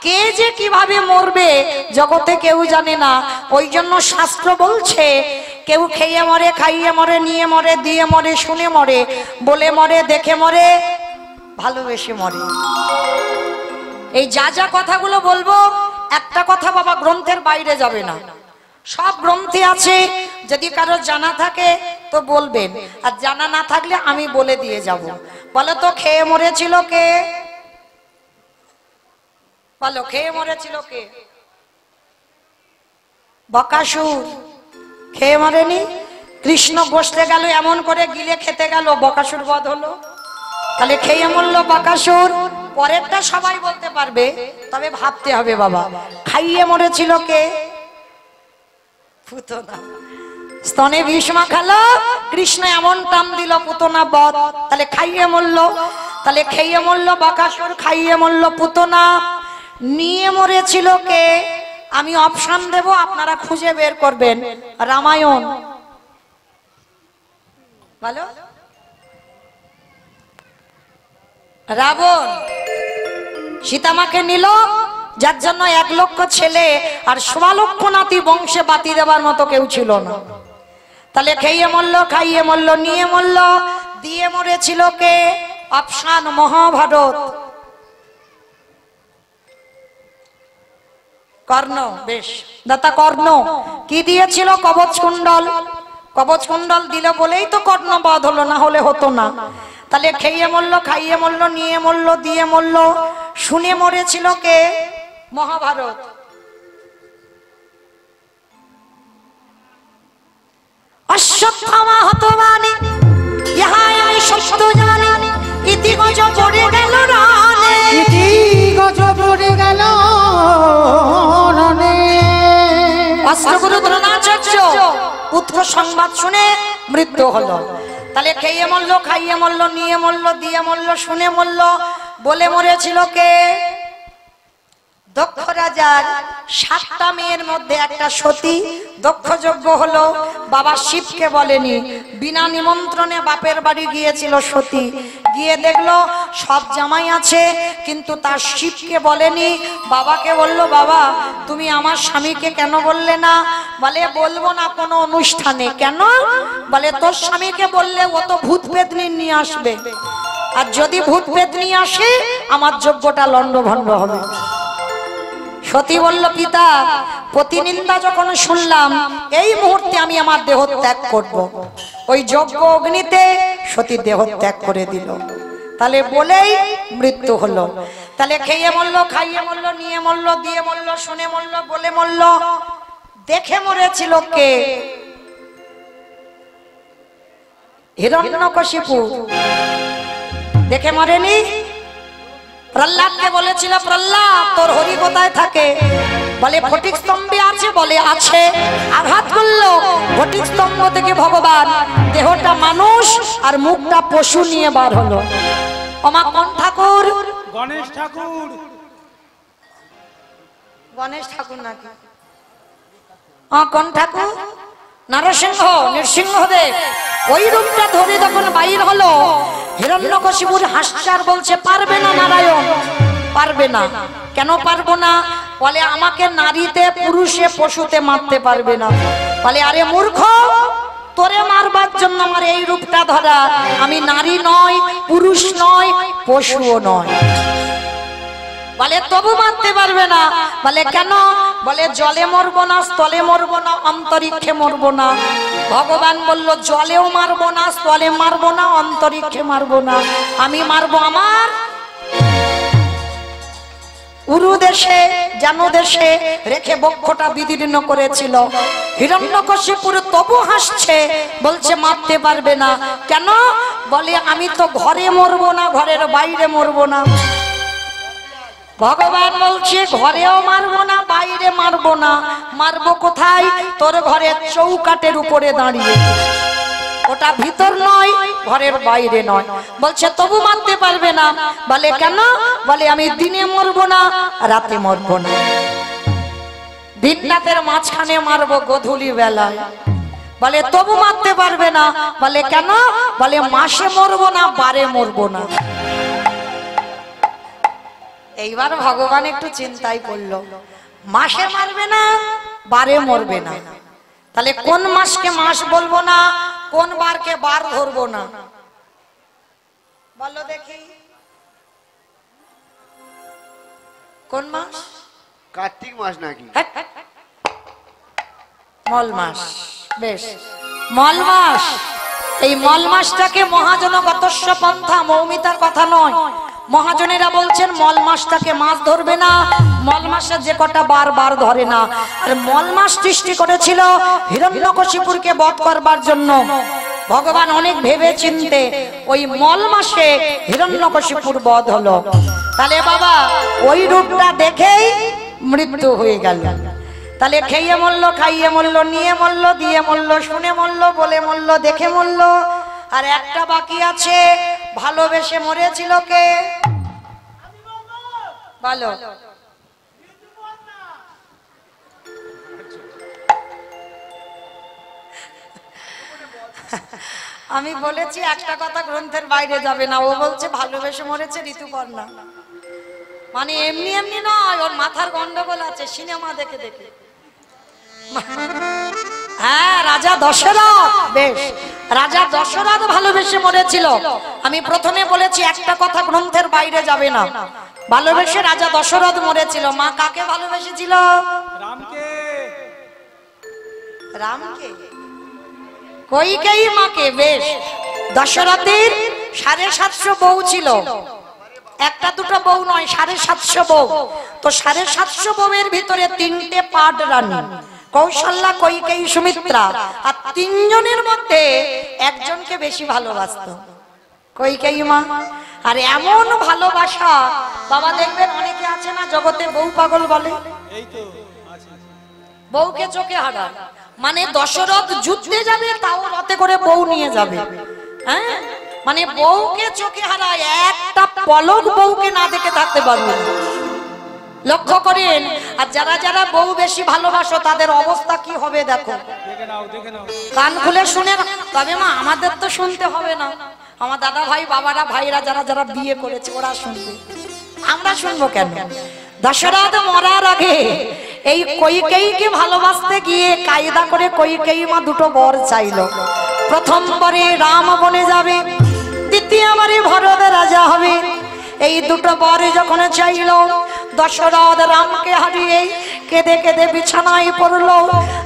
কে যে কিভাবে মরবে জগতে কেউ জানে না। ওই জন্য শাস্ত্র বলছে, কেউ খেয়ে মরে, খাইয়ে মরে, নিয়ে মরে, দিয়ে মরে, শুনে মরে, বলে মরে, দেখে মরে, ভালোবেসে মরে। এই যা যা কথাগুলো বলবো, একটা কথা বাবা গ্রন্থের বাইরে যাবে না, সব গ্রন্থে আছে। যদি কারো জানা থাকে তো বলবেন, আর জানা না থাকলে আমি বলে দিয়ে যাব। বলো তো খেয়ে মরেছিল কে? বলো খেয়ে মরেছিল কে? বকাসুর খেয়ে মরেনি? কৃষ্ণ বসতে গেল, এমন করে গিলে খেতে গেল, বকাসুর বধ হলো। তাহলে খেয়ে মরল বকাসুর। পরেরটা সবাই বলতে পারবে, তবে ভাবতে হবে বাবা, খাইয়ে মরেছিল কে? পুতনা। স্তনে বিষ মাখালো, কৃষ্ণ এমন টান দিল, পুতনা বধ। তাহলে খাইয়ে মরল। তাহলে খেয়ে মরল বকাসুর, খাইয়ে মরল পুতনা। নিয়ে মরেছিল কে? আমি অপশন দেব, আপনারা খুঁজে বের করবেন। রামায়ণ। ভালো। রাবণ সীতামাকে নিল, যার জন্য 1 লক্ষ ছেলে আর 1.25 লক্ষ নাতি বংশে বাতি দেবার মতো কেউ ছিল না। তাহলে খেয়ে মরল, খাইয়ে মরল, নিয়ে মরল, দিয়ে মরেছিল কে? অপশন মহাভারত। কর্ণ। বেশ, দাতা কর্ণ কি দিয়েছিল? কবচ কুণ্ডল। কবচ কুণ্ডল দিল বলেই তো কর্ণ বধ হলো, না হলে হতো না। তাহলে খেয়ে মরল, খাইয়ে মরল, নিয়ে মরল, দিয়ে মরল, শুনে মরেছিল কে? মহাভারত। অশ্বত্থামা হতবানি, ইহাই আমি সত্য জানি, ইতি গজ পড়ে গেল রানে, ইতি গজ পড়ে গেল রানে। অস্ত্রগুরু দ্রোণাচার্য পুত্র সংবাদ শুনে মৃত্যু হলো। তাহলে খেয়ে মরল, খাইয়ে মরল, নিয়ে মরল, দিয়ে মরল, শুনে মরল, বলে মরেছিল কে? দক্ষ রাজার 7টা মেয়ের মধ্যে একটা সতী। দক্ষ যজ্ঞ হলো, বাবা শিবকে বলেনি, বিনা নিমন্ত্রণে বাপের বাড়ি গিয়েছিল সতী। গিয়ে দেখলো সব জামাই আছে, কিন্তু তার শিবকে বলেনি। বাবাকে বললো, বাবা তুমি আমার স্বামীকে কেন বললে না? বলে বলবো না কোনো অনুষ্ঠানে। কেন? বলে তোর স্বামীকে বললে ও তো ভূত পেতনি নিয়ে আসবে, আর যদি ভূত পেতনি আসে আমার যজ্ঞটা লন্ডভন্ড হবে। সতী বলল, পিতা প্রতিনিন্দা যখন শুনলাম, এই মুহূর্তে আমি আমার দেহ ত্যাগ করব। ওই যজ্ঞ অগ্নিতে সতী দেহ ত্যাগ করে দিল। তাহলে বলেই মৃত্যু হলো। তাহলে খেয়ে মরল, খাইয়ে মরল, নিয়ে মরল, দিয়ে মরল, শুনে মরল, বলে মরল, দেখে মরেছিল কে? হিরণ্যকশিপু। দেখে মরেনি? প্রহ্লাদকে বলেছিল, প্রহ্লাদ তোর হরি কোথায় থাকে? বলে ফটিক স্তম্ভে আছে। বলে আছে। আঘাত করলো, ফটিক স্তম্ভ থেকে ভগবান দেহটা মানুষ আর মুখটা পশু নিয়ে বার হলো। ওমা কোন ঠাকুর? গণেশ ঠাকুর। গণেশ ঠাকুর নাকি? কোন ঠাকুর? নরসিংহ, নৃসিংহদেব। ওই রূপটা ধরে যখন বাইর হলো, হিরণ্যকশিপুর হাসছে আর বলছে, পারবে না নারায়ণ, পারবে না। কেন পারবো না? বলে আমাকে নারীতে, পুরুষে, পশুতে মারতে পারবে না। বলে আরে মূর্খ, তোরে মারবার জন্য আমার এই রূপটা ধরা। আমি নারী নয়, পুরুষ নয়, পশুও নয়। বলে তবু মারতে পারবে না। বলে কেন? বলে জলে মরবো না, স্থলে মরবো না, অন্তরিক্ষে মরবো না। ভগবান বলল জলেও মারবো না, স্থলে মারবো না, অন্তরিক্ষে মারবো না। আমি মারবো আমার উরু দেশে, জানু দেশে রেখে বক্ষটা বিদীর্ণ করেছিল। হিরণ্যকশিপুর তবু হাসছে, বলছে মারতে পারবে না। কেন? বলে আমি তো ঘরে মরবো না, ঘরের বাইরে মরবো না। ভগবান বলছে ঘরেও মারবো না, বাইরে মারবো না। মারবো কোথায়? তোর ঘরের চৌকাটের উপরে দাঁড়িয়ে। ওটা ভিতর নয়, ঘরের বাইরে নয়। বলছে তবু মারতে পারবে না। বলে কেন? বলে আমি দিনে মরবো না, রাতে মরবো না। দিন রাতের মাঝখানে মারবো, গোধূলি বেলায়। বলে তবু মারতে পারবে না। বলে কেন? বলে মাসে মরবো না, বারে মরবো না। এইবার ভগবান একটু চিন্তায় পড়লো, মাসে মারবে না, বারে মরবে না, তাহলে কোন মাসকে মাস বলবো না, কোন বারকে বার ধরবো না? বলো দেখি কোন মাস? কার্তিক মাস নাকি? মল মাস। বেশ, মল মাস। এই মল মাসটাকে মহাজনগতস্য পন্থা, মৌমিতার কথা নয়। মহাজনেরা বলছেন মল মাসটাকে মাছ ধরবে না, মল মাসে যে কটা বার বার ধরে না। আর মল মাস সৃষ্টি করেছিল হিরণ্যকশিপুরকে বধ করবার জন্য। ভগবান অনেক ভেবে চিনতে ওই মল মাসে হিরণ্যকশিপুর বধ হলো। তাহলে বাবা ওই রূপটা দেখেই মৃত্যু হয়ে গেল। তাহলে খেয়ে মরলো, খাইয়ে মরলো, নিয়ে মরলো, দিয়ে মরলো, শুনে মরলো, বলে মরলো, দেখে মরলো। আর একটা বাকি আছে, ভালোবেসে মরেছিল কে? বলো। আমি বলেছি একটা কথা গ্রন্থের বাইরে যাবে না। ও বলছে ভালোবেসে মরেছে ঋতুপর্ণা। মানে এমনি এমনি নয়, ওর মাথার গন্ডগোল আছে সিনেমা দেখে দেখে। হ্যাঁ, রাজা দশরথ। বেশ, রাজা দশরথ ভালোবেসে মরেছিল। আমি প্রথমে বলেছি একটা কথা গ্রন্থের বাইরে যাবে না। ভালোবেসে রাজা দশরথ মরেছিল। মা কাকে ভালোবেসেছিল? রামকে। রামকে, কইকেয়ী মাকে। বেশ, দশরথের 750 বউ ছিল। একটা দুটো বউ নয়, 750 বউ। তো 750 বউয়ের ভিতরে 3টে পাড রানী, কৌশল্যা, কইকেয়ী, সুমিত্রা। আর 3 জনের মধ্যে একজনকে বেশি ভালোবাসত, কইকেয়ী মা। আর এমন ভালোবাসা বাবা, দেখবেন অনেকে আছে না জগতে বউ পাগল বলে। এই তো আছে। বউকে চোখে হারায়। মানে দশরথ যুদ্ধে যাবে, তাও রথে করে বউ নিয়ে যাবে। হ্যাঁ, মানে বউকে চোখে হারায়, একটা পলক বউকে না দেখে থাকতে পারবে না। লক্ষ্য করেন। আর যারা যারা বউ বেশি ভালোবাসো তাদের অবস্থা কি হবে দেখো। দেখে নাও, দেখে নাও। কান খুলে শুনে না। তবে মা আমাদের তো শুনতে হবে না, আমার দাদা ভাই, বাবারা, ভাইরা যারা যারা বিয়ে করেছে ওরা শুনবে, আমরা শুনবো কেন? দশরথ মরার আগে এই কইকেয়ীকে ভালোবাসতে গিয়ে কায়দা করে কইকেয়ী মা দুটো বর চাইলো। প্রথম বরে রাম বনে যাবে, দ্বিতীয় বরে ভরত রাজা হবে। এই দুটো বরে যখন চাইল, দশরথ রামকে হারিয়ে কেঁদে কেঁদে বিছানায় পড়লো।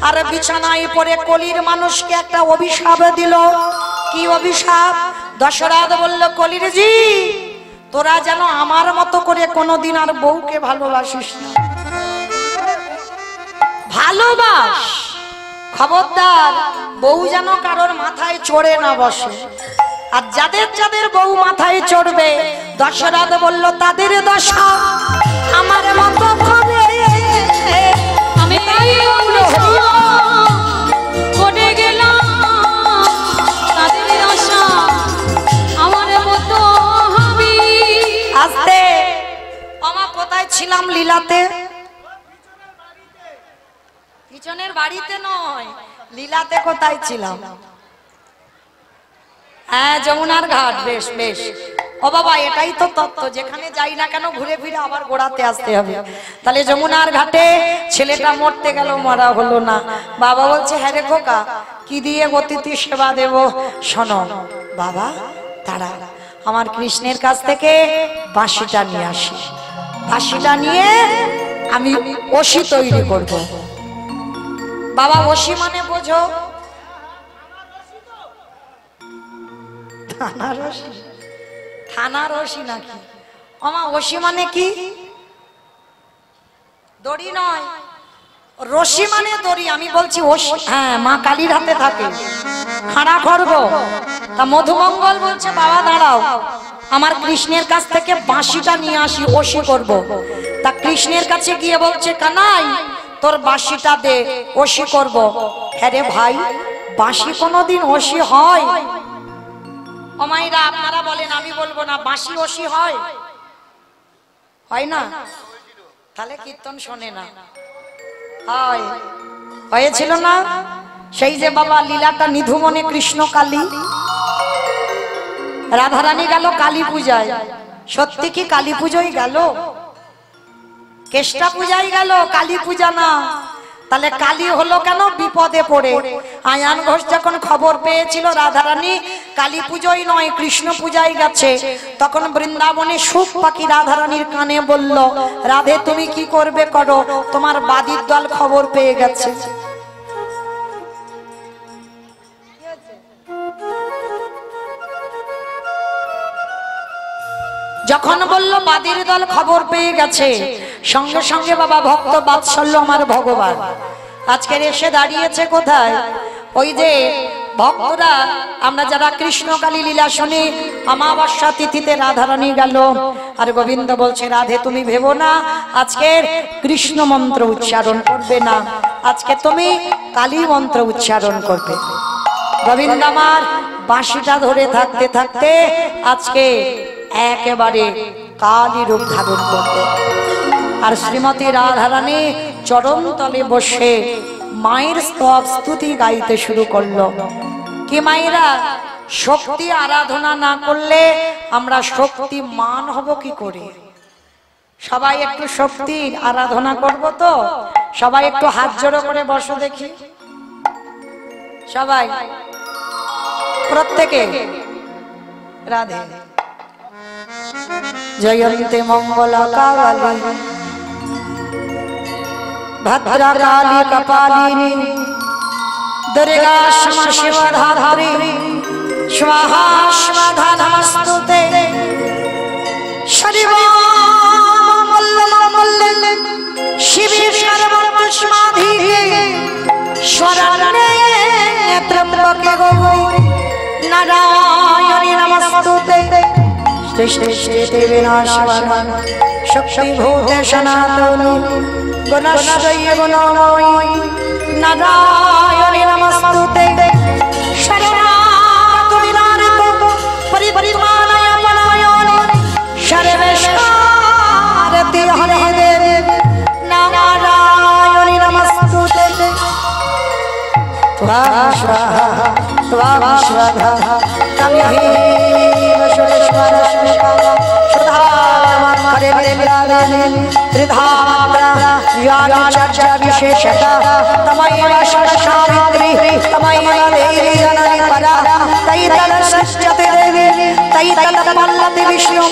আর বিছানায় পড়ে কলির মানুষকে একটা অভিশাপ দিল। কি অভিশাপ? দশরথ বলল, কলির জি, তোরা যেন আমার মতো করে কোনোদিন আর বউকে ভালোবাসিস না। ভালোবাস, খবরদার বউ যেন কারোর মাথায় চড়ে না বসে। আর যাদের যাদের বউ মাথায় চড়বে, দশরথ বলল তাদের দশা আমার মতো হবে। আমি তাই পড়ে গেলাম, তাদের আশা আমার মতো হবে। আস্তে, আমার কোথায় ছিলাম? লীলাতে। পিছনের বাড়িতে নয়, লীলাতে কোথায় ছিলাম? হ্যাঁ, যমুনার ঘাট। বেশ বেশ, ও বাবা এটাই তো তত্ত্ব, যেখানে যাই না কেন ঘুরে ফিরে আবার গোড়াতে আসতে হবে। তাহলে যমুনার ঘাটে ছেলেটা মরতে গেল, মরা হলো না। বাবা বলছে হ্যাঁ রে খোকা, কি দিয়ে অতিথি সেবা দেব? শোনো বাবা, তারা আমার কৃষ্ণের কাছ থেকে বাঁশিটা নিয়ে আসি, বাঁশিটা নিয়ে আমি ওসি তৈরি করব। বাবা ওসি মানে বোঝো? থানার ওসি? থানার ওসি নাকি? আমা ওসি মানে কি? দড়ি নয়, রশি মানে দড়ি। আমি বলছি ওসি, হ্যাঁ মা কালীর হাতে থাকে খাড়া খড়গ। তা মধুমঙ্গল বলছে বাবা দাঁড়াও, আমার কৃষ্ণের কাছ থেকে বাঁশিটা নিয়ে আসি, ওসি করব। তা কৃষ্ণের কাছে গিয়ে বলছে কানাই তোর বাঁশিটা দে, ওসি করব। হ্যাঁ রে ভাই, বাঁশি কোনোদিন ওসি হয়? অমাইরা আপনারা বলেন, আমি বলবো না। বাঁশি ওসি হয়? হয় না? তাহলে কীর্তন শোনে না। হয়, হয়েছিল না? সেই যে বাবা লীলাটা নিধুমনে কৃষ্ণ কালী, রাধারানী গেল কালী পূজায়। সত্যি কি কালী পুজোই গেল? কেষ্টা পূজাই গেল, কালী পূজা না। তাহলে কালী হলো কেন? বিপদে পড়ে। আয়ান ঘোষ যখন খবর পেয়েছিল রাধারানী কালী পুজোই নয় কৃষ্ণ পূজায় গেছে, তখন বৃন্দাবনে সুখ পাখি রাধারানীর কানে বলল, রাধে তুমি কি করবে করো, তোমার বাদীর দল খবর পেয়ে গেছে। যখন বলল বাদীর দল খবর পেয়ে গেছে, সঙ্গে সঙ্গে বাবা ভক্ত বাৎসল্য আমার ভগবান আজকের এসে দাঁড়িয়েছে কোথায়? ওই যে ভক্তরা আমরা যারা কৃষ্ণকালী লীলা শুনি, অমাবস্যা তিথিতে রাধারানী গেল, আর গোবিন্দ বলছে রাধে তুমি ভেবো না আজকের কৃষ্ণ মন্ত্র উচ্চারণ করবে না, আজকে তুমি কালী মন্ত্র উচ্চারণ করবে। গোবিন্দ আমার বাঁশিটা ধরে থাকতে থাকতে আজকে একেবারে কালী রূপ ধারণ করবে। আর শ্রীমতী রাধারানী চরণ তলে বসে মায়ের স্তব স্তুতি গাইতে শুরু করলো। কি মায়েরা, শক্তি আরাধনা না করলে আমরা শক্তিমান হব কি করে? সবাই একটু শক্তির আরাধনা করব তো? সবাই একটু হাত জোড়ো করে বসো দেখি, সবাই প্রত্যেকে। রাধে জয়ন্তে মঙ্গলা কালী ভদ্রকালী কপালিনী দুর্গা ক্ষমা শিবা ধাত্রী স্বাহা স্বাধা নমস্তুতে। শরীর মঙ্গলে শিবে সর্বস্মাধিকে স্বরণে ত্রম্বকে গৌরী নারায়ণী নমস্তুতে। সৃষ্টি বিনাশায় শক্তিভূতে সনাতনী গুণশ্রয়ী গুণময়ী নারায়ণী নমস্তুতে। শরণাগতবিনারিত পরিত্রাণায় পলায়নী সর্বেশ্বরতি হরে দেবী নারায়ণী নমস্তুতে। ত্বাং স্বাহা ত্বাং স্বাহা তমহীম সুরেশ্বরস্মিকা সুধামঙ্করে বিরাজনে ত্রিধাত্রা জ্ঞানচর্চা বিশেষতা তমৈব সরসাবিত্রী তমৈব দেবী জননী পরা তৈতল সৃষ্টিতে দেবী তৈতল পল্লতি বিষ্ণু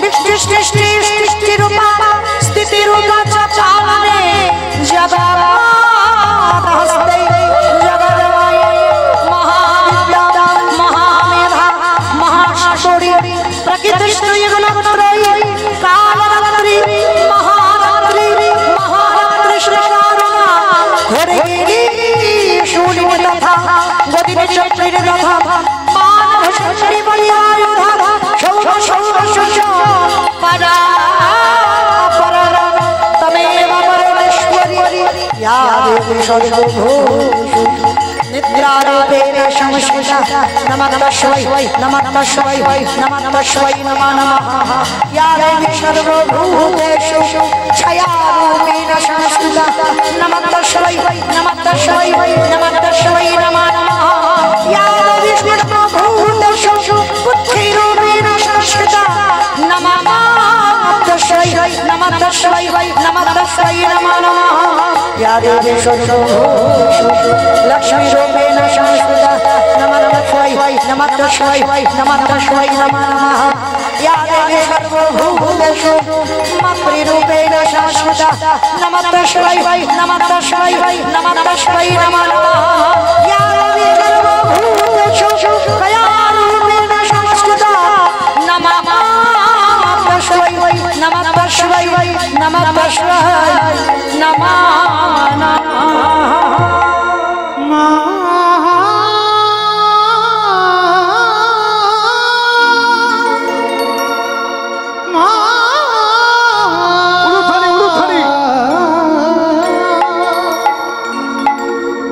বিষ্ণু সৃষ্টি সৃষ্টি রূপা স্থিতি রূপা চালনে জগন্নাথ হস্তে জগন্ময় মহাবিদ্যা মহামেধা মহাশৌরি প্রকৃতি গুণত্রয়ী কালরাত্রি মহারাত্রি মহারাত্রি শ্রবণা ঘোরে শূন্য তথা গদিনে চক্রের রথা মানব শক্তি বলিয়ায়ুধা সৌর সৌর সূর্য পরা পরা তমেব পরমেশ্বরী ইয়া দেবী সর্বভূষু নিদ্রারূপেণ সংস্কৃতা নমঃ শিবায় নমঃ শিবায় নমঃ শিবায় নমঃ নমঃ ইয়া দেবী সর্বভূতেষু ছায়ারূপেণ সংস্কৃতা নমঃ শিবায় নমঃ শিবায় নমঃ শিবায় নমঃ নমঃ ইয়া দেবী সর্বভূতেষু বুদ্ধিরূপেণ সংস্কৃতা नमः तस्मै नमः तस्मै नमः नमः या देवी लक्ष्मी रूपेण संस्थिता नमः तस्मै नमः तस्मै नमः तस्मै नमः नमः या देवी सर्वभूतेषु मातृरूपेण संस्थिता नमः तस्मै नमः तस्मै नमः तस्मै नमः नमः या देवी सर्वभूतेषु कयारूपेण संस्थिता नमः तस्मै नमः तस्मै नमः तस्मै नमः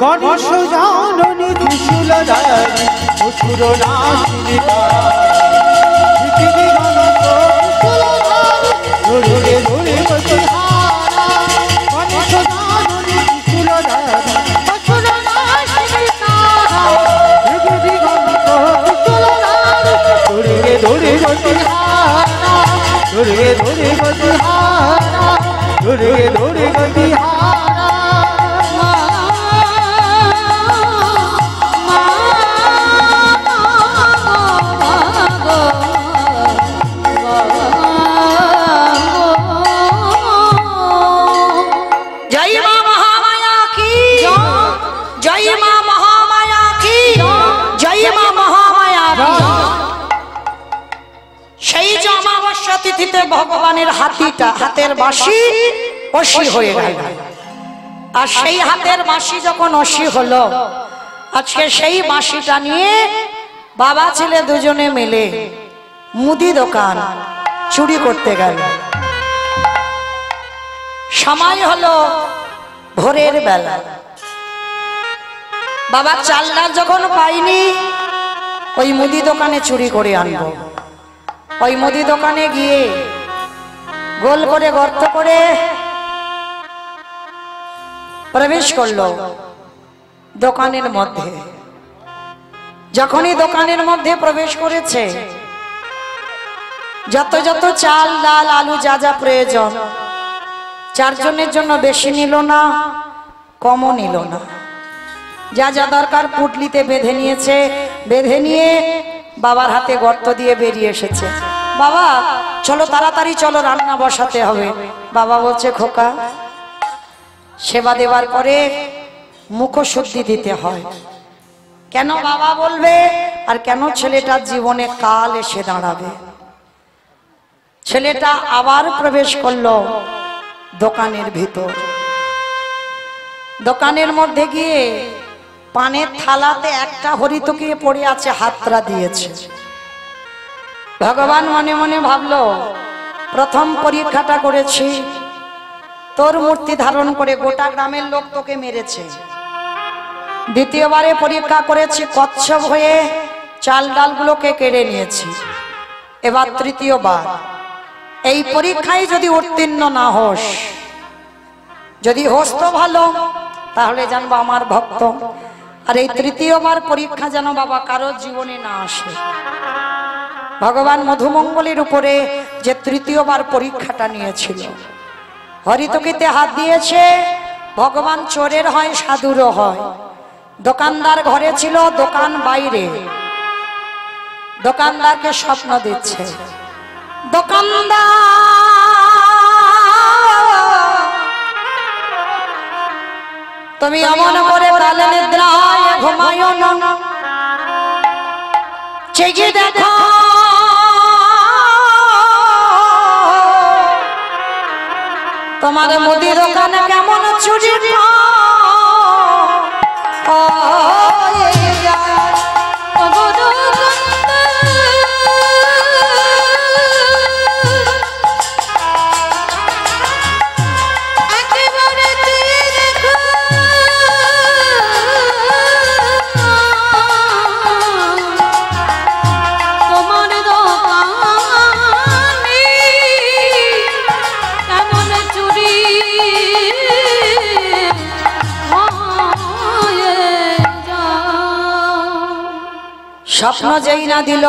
গণেশ জাননী ত্রিশূলধারী অসুর নাশিনী পৃথিবী গণক ধরে ধরে বসিহারা গণেশ জাননী ত্রিশূলধারী অসুর নাশিনী পৃথিবী গণক ত্রিশূলধারী ধরে ধরে বসিহারা ধরে ধরে বসিহারা ধরে ধরে বসিহারা তিথিতে ভগবানের হাতের বাঁশি অসি হয়ে গেল আর সেই হাতের বাঁশি যখন অসি হলো আজকে সেই বাঁশিটা নিয়ে বাবা ছেলে দুজনে মিলে মুদি দোকান চুরি করতে গেল সময় হলো ভোরের বেলা বাবা চাল ডাল যখন পাইনি ওই মুদি দোকানে চুরি করে আনবো ওই মুদি দোকানে গিয়ে গোল করে গর্ত করে প্রবেশ করলো দোকানের মধ্যে যখনই দোকানের মধ্যে প্রবেশ করেছে যত যত চাল ডাল আলু যা যা প্রয়োজন চারজনের জন্য বেশি নিল না কমও নিল না যা যা দরকার পুটলিতে বেঁধে নিয়েছে বেঁধে নিয়ে বাবার হাতে গর্ত দিয়ে বেরিয়ে এসেছে বাবা চলো তাড়াতাড়ি চলো রান্না বসাতে হবে বাবা বলছে খোকা সেবা দেওয়ার পরে মুখশুদ্ধি দিতে হয় কেন বাবা বলবে আর কেন ছেলেটার জীবনে কাল এসে দাঁড়াবে ছেলেটা আবার প্রবেশ করলো দোকানের ভিতর দোকানের মধ্যে গিয়ে পানের থালাতে একটা হরিতকি পড়ে আছে হাতরা দিয়েছে ভগবান মনে মনে ভাবলো প্রথম পরীক্ষাটা করেছি তোর মূর্তি ধারণ করে গোটা গ্রামের লোক তোকে মেরেছে দ্বিতীয়বারে পরীক্ষা করেছি কচ্ছপ হয়ে চাল ডালগুলোকে কেড়ে নিয়েছি এবার তৃতীয়বার এই পরীক্ষায় যদি উত্তীর্ণ না হোস যদি হোস তো ভালো তাহলে জানবো আমার ভক্ত আর এই তৃতীয়বার পরীক্ষা যেন বাবা কারোর জীবনে না আসে ভগবান মধুমঙ্গলের উপরে যে তৃতীয়বার পরীক্ষাটা নিয়েছিল হরিতকিতে হাত দিয়েছে ভগবান চোরের হয় সাধুরও হয় দোকানদার ঘরে ছিল দোকান বাইরে দোকানদারকে স্বপ্ন দিচ্ছে দোকানদার তুমি অমন করে কালে নিদ্রায় ঘুমায় না জেগে দেখো তোমার মুদি দোকানে কেমন চুরি স্বপ্ন যেই না দিল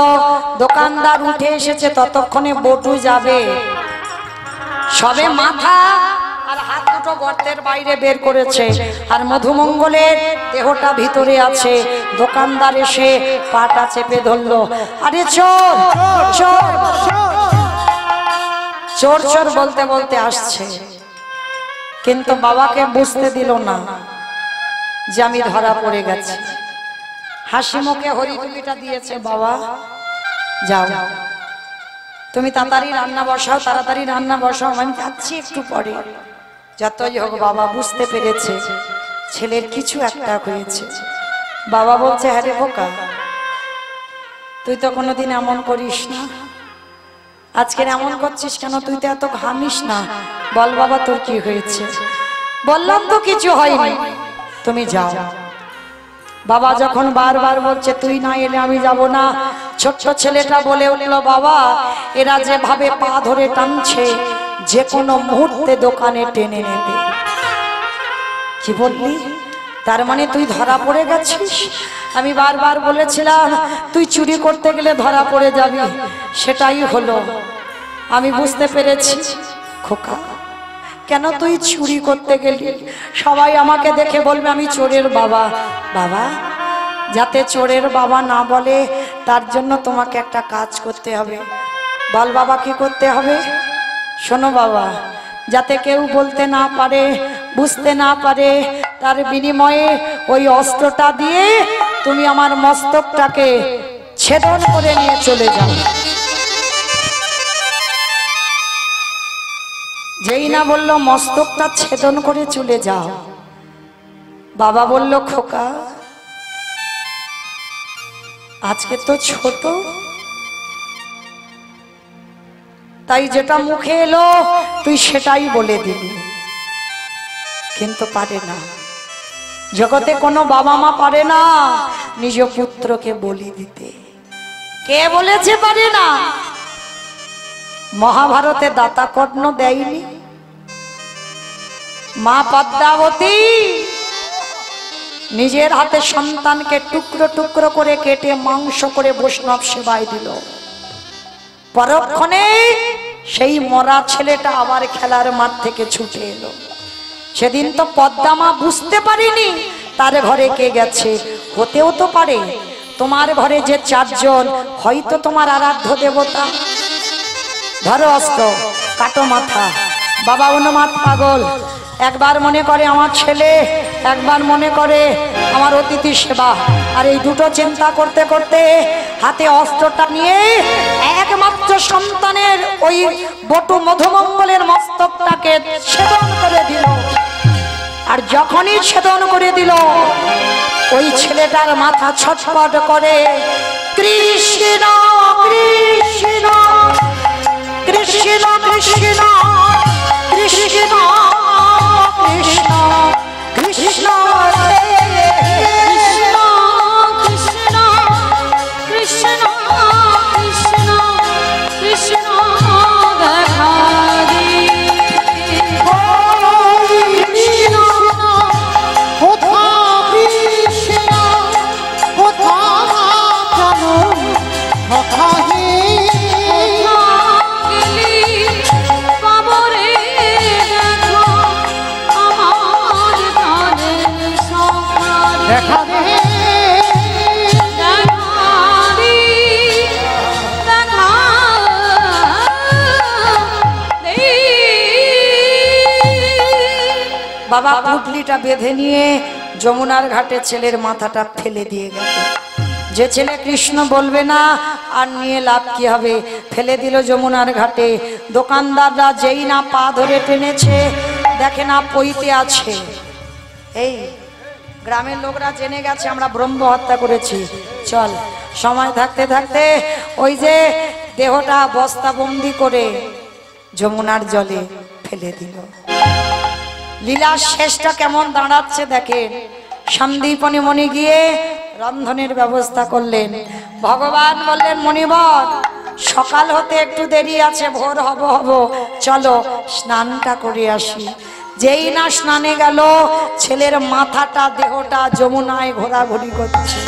দোকানদার উঠে এসেছে ততক্ষণে বটু যাবে সবে মাথা আর হাত দুটো গর্তের বাইরে বের করেছে, আর মধুমঙ্গলের দেহটা ভিতরে আছে। দোকানদার এসে পাটা চেপে ধরলো, আরে চোর চোর চোর চোর বলতে বলতে আসছে, কিন্তু বাবাকে বুঝতে দিল না যে আমি ধরা পড়ে গেছি। হাসি মুখে হরিতুলিটা দিয়েছে, বাবা যাও তুমি তাড়াতাড়ি রান্না বসাও, তাড়াতাড়ি রান্না বসাও, আমি যাচ্ছি একটু পরে। যতই হোক বাবা বুঝতে পেরেছে ছেলের কিছু একটা হয়েছে। বাবা বলছে, হ্যাঁ রে বোকা, তুই তো কোনোদিন এমন করিস না, আজকের এমন করছিস কেন? তুই তো এত ঘামিস না, বল বাবা তোর কি হয়েছে? বললাম তো কিছু হয়নি, তুমি যাও। বাবা যখন বারবার বলছে তুই না এলে আমি যাব না, ছোট্ট ছেলেটা বলে উঠল, বাবা এরা যেভাবে পা ধরে টানছে যে কোনো মুহূর্তে দোকানে টেনে নেবে। কি বললি? তার মানে তুই ধরা পড়ে গেছিস? আমি বারবার বলেছিলাম তুই চুরি করতে গেলে ধরা পড়ে যাবি, সেটাই হলো। আমি বুঝতে পেরেছি। খোকা, কেন তুই চুরি করতে গেলি? সবাই আমাকে দেখে বলবে আমি চোরের বাবা। বাবা, যাতে চোরের বাবা না বলে তার জন্য তোমাকে একটা কাজ করতে হবে। বল বাবা, কি করতে হবে? শোনো বাবা, যাতে কেউ বলতে না পারে, বুঝতে না পারে, তার বিনিময়ে ওই অস্ত্রটা দিয়ে তুমি আমার মস্তকটাকে ছেদন করে নিয়ে চলে যাও। যেই না বললো মস্তকটা ছেদন করে চলে যাও, বাবা বলল, খোকা আজকে তো ছোট, তাই যেটা মুখে এলো তুই সেটাই বলে দিবি। কিন্তু পারে না, জগতে কোনো বাবা মা পারে না নিজ পুত্রকে বলি দিতে। কে বলেছে পারে না? মহাভারতে দাতা কর্ণ দেয়নি? মা পদ্মাবতী নিজের হাতে সন্তানকে টুকরো টুকরো করে কেটে মাংস করে বৈষ্ণব সেবায় দিল। পরক্ষণে সেই মরা ছেলেটা আবার খেলার মাঠ থেকে ছুটে এলো। সেদিন তো পদ্মা মা বুঝতে পারিনি তার ঘরে কে গেছে। হতেও তো পারে তোমার ঘরে যে চারজন, হয়তো তোমার আরাধ্য দেবতা। ধরো অস্ত্র, কাটো মাথা। বাবা উন্মাদ পাগল, একবার মনে করে আমার ছেলে, একবার মনে করে আমার অতিথি সেবা। আর এই দুটো চিন্তা করতে করতে হাতে অস্ত্রটা নিয়ে একমাত্র সন্তানের ওই বটু মধুমঙ্গলের মস্তকটাকে ছেদন করে দিল। আর যখনই ছেদন করে দিল, ওই ছেলেটার মাথা ছটফট করে কৃষ্ণ কৃষ্ণ কৃষ্ণ কৃষ্ণ কৃষ্ণ কৃষ্ণ কৃষ্ণ বাবা পুটলিটা বেঁধে নিয়ে যমুনার ঘাটে ছেলের মাথাটা ফেলে দিয়ে গেল। যে ছেলে কৃষ্ণ বলবে না আর নিয়ে লাভ কি হবে, ফেলে দিল যমুনার ঘাটে। দোকানদাররা যেই না পা ধরে টেনেছে, দেখে না পইতে আছে। এই গ্রামের লোকরা জেনে গেছে আমরা ব্রহ্ম হত্যা করেছি, চল। সময় থাকতে থাকতে ওই যে দেহটা বস্তাবন্দি করে যমুনার জলে ফেলে দিল। লীলার শেষটা কেমন দাঁড়াচ্ছে দেখেন। সন্দীপনী মণি গিয়ে রন্ধনের ব্যবস্থা করলেন। ভগবান বললেন, মণিবর সকাল হতে একটু দেরি আছে, ভোর হব চলো স্নানটা করে আসি। যেই না স্নানে গেল, ছেলের মাথাটা দেহটা যমুনায় ঘোরাঘুরি করছে।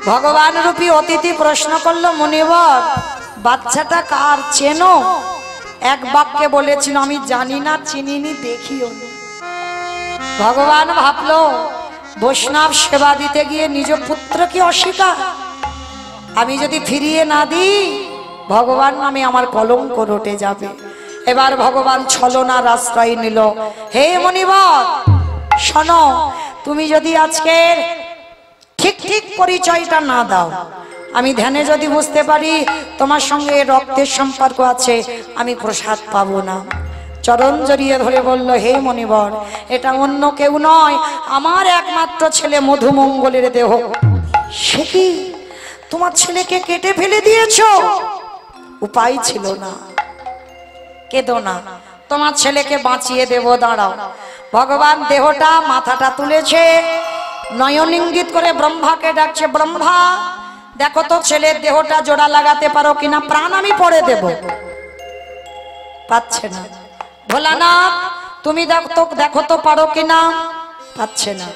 ভগবান রূপী অতিথি প্রশ্ন করলো, মণিবর বাচ্চাটা কার চেনো? এক বাক্যে বলেছিল আমি জানি না চিনিনি দেখিও নি। ভগবান ভাবলো বৈষ্ণব সেবা দিতে গিয়ে নিজ পুত্রকে অস্বীকার, আমি যদি ফিরিয়ে না দিই ভগবান নামে আমার কলঙ্ক রটে যাবে। এবার ভগবান ছলনার আশ্রয় নিল। হে মনিবর শোনো, তুমি যদি আজকের ঠিক ঠিক পরিচয়টা না দাও, আমি ধ্যানে যদি বুঝতে পারি তোমার সঙ্গে রক্তের সম্পর্ক আছে, আমি প্রসাদ পাবো না। চরণ জড়িয়ে ধরে বলল, হে মনিবর, এটা অন্য কেউ নয়, আমার একমাত্র ছেলে মধুমঙ্গলের দেহ। সে কি, তোমার ছেলেকে কেটে ফেলে দিয়েছো? উপায় ছিল না। কেঁদো না, তোমার ছেলেকে বাঁচিয়ে দেব, দাঁড়াও। ভগবান দেহটা মাথাটা তুলেছে, নয়ন ইঙ্গিত করে ব্রহ্মাকে ডাকছে, ব্রহ্মা দেখো তো ছেলের দেহটা জোড়া লাগাতে পারো কিনা, প্রাণ আমি পড়ে দেব। পাচ্ছে না। ভোলানাথ তুমি দেখো তো পারো কিনা, পাচ্ছে না।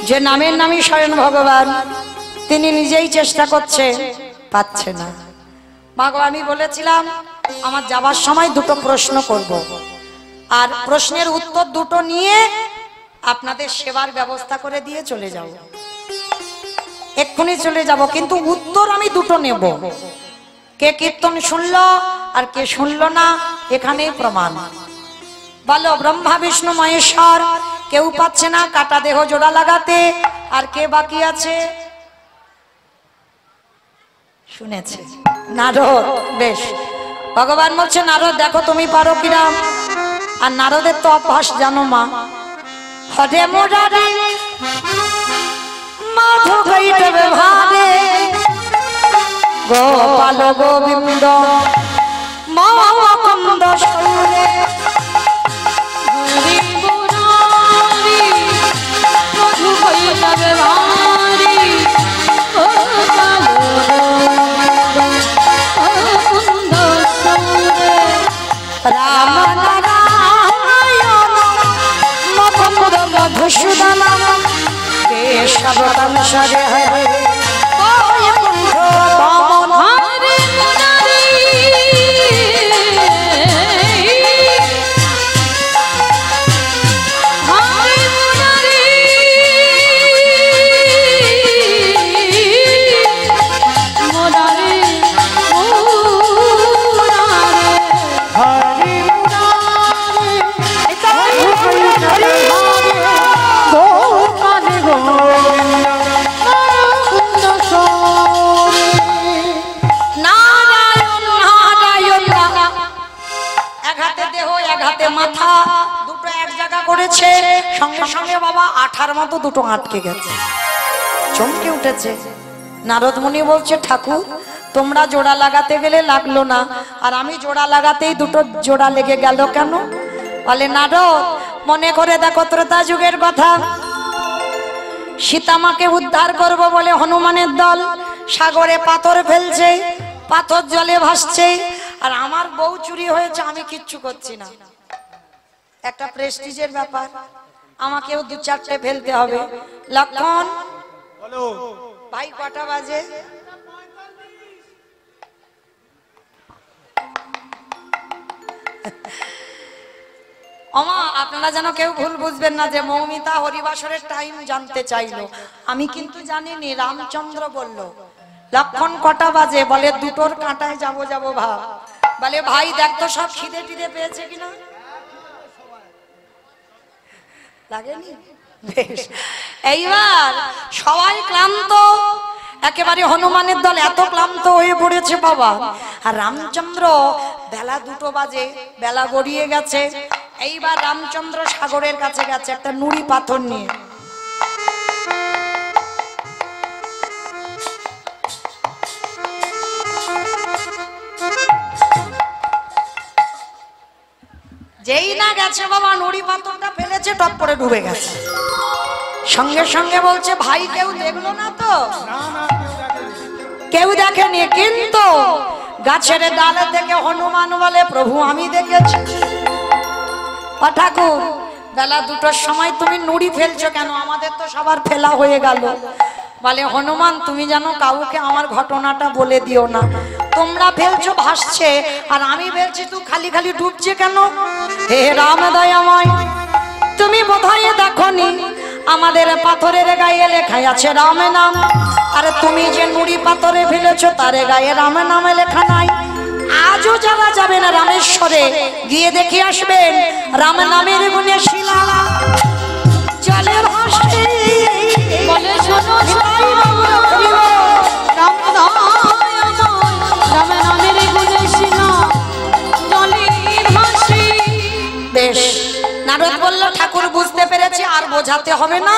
যে নামের নামই স্বয়ং ভগবান, তিনি নিজেই চেষ্টা করছে, পাচ্ছে না। ভগবান আমি বলেছিলাম আমার যাবার সময় দুটো প্রশ্ন করব, আর প্রশ্নের উত্তর দুটো নিয়ে আপনাদের সেবার ব্যবস্থা করে দিয়ে চলে যাব। এক্ষুনি চলে যাব, কিন্তু উত্তর আমি দুটো নেব। কে কীর্তন শুনলো আর কে শুনলো না এখানেই প্রমাণ। বলো, ব্রহ্মা বিষ্ণু মহেশ্বর কেউ পাচ্ছে না কাটা দেহ জোড়া লাগাতে, আর কে বাকি আছে? শুনেছে নারদ। বেশ, ভগবান বলছে নারদ দেখো তুমি পারো কিনা। আর নারদের তো অভ্যাস জানো মা, হরে মোরারে মাধব গাইতে ভারে গোপাল গোবিন্দ মহাকন্দ সুরে হরি মুরারি মধু কৈতবে ভারি গোপাল গোবিন্দ সুরে রাম নারায়ণ মকন্দ মধুসূদন কেশব কংসরে হরে বৈকুণ্ঠ বামন। হরি মুরারি হরি মুরারি মুরারি মুরারি নারায়ণ নারায়ণ। এক হাতে দেহ এক হাতে মাথা, দুটো এক জায়গা করেছে, সঙ্গে সঙ্গে বাবা আঠার মতো দুটো আটকে গেছে, চমকে উঠেছে। নারদ মুনি বলছে, ঠাকুর তোমরা জোড়া লাগাতে গেলে লাগলো না, আর আমি জোড়া লাগাতেই দুটো জোড়া লেগে গেল কেন? বলে নারদ মনে করে দেখো ত্রেতা যুগের কথা, সীতামাকে উদ্ধার করব বলে হনুমানের দল সাগরে পাথর ফেলছে, পাথর জলে ভাসছে, আর আমার বউ চুরি হয়েছে, আমি কিচ্ছু করছি না। একটা প্রেস্টিজের ব্যাপার, আমাকেও দু চারটে ফেলতে হবে। লক্ষণ বলো ভাই কটা বাজে? অমা আপনারা যেন কেউ ভুল বুঝবেন না যে মৌমিতা হরিবাসরের টাইম জানতে চাইলো, আমি কিন্তু জানিনি। রামচন্দ্র বলল লক্ষণ কটা বাজে, বলে দুটোর কাঁটায় যাবো যাবো ভাব। বলে ভাই দেখ তো সব খিদে টিদে পেয়েছে কিনা, লাগেনি? বেশ, এইবার সবাই ক্লান্ত, একেবারে হনুমানের দল এত ক্লান্ত হয়ে পড়েছে বাবা। আর রামচন্দ্র বেলা 2টো বাজে, বেলা গড়িয়ে গেছে। এইবার রামচন্দ্র সাগরের কাছে গেছে একটা নুড়ি পাথর নিয়ে। যেই না গেছে বাবা, নুড়ি পাথরটা ফেলেছে, টপ করে ডুবে গেছে। সঙ্গে সঙ্গে বলছে ভাই কেউ দেখলো না তো? কেউ দেখেনি, কিন্তু গাছের ডালে থেকে হনুমান বলে প্রভু আমি দেখেছি। ঠাকুর বেলা 2টোর সময় তুমি নুড়ি ফেলছো কেন? আমাদের তো সবার ফেলা হয়ে গেল। বলে হনুমান তুমি জানো কাউকে আমার ঘটনাটা বলে দিও না। তোমরা ফেলছো ভাসছে আর আমি বলছি তুই খালি খালি ডুবছে কেন? হে রাম দয়াময়, তুমি বোধহয় দেখনি আমাদের পাথরের গায়ে লেখা আছে রাম নাম, আর তুমি যে নুড়ি পাথরে ফেলেছো তার গায়ে রাম নামে লেখা নাই। আজও যারা যাবেন রামেশ্বরে গিয়ে দেখে আসবেন রাম নামের গুণে শিলা জলে ভাসছে। বলে শোনো রাম রাম নামের গুণে শিলা জলে ভাসে। বেশ, নারদ বলল ঠাকুর বুঝতে পেরেছি, আর বোঝাতে হবে না।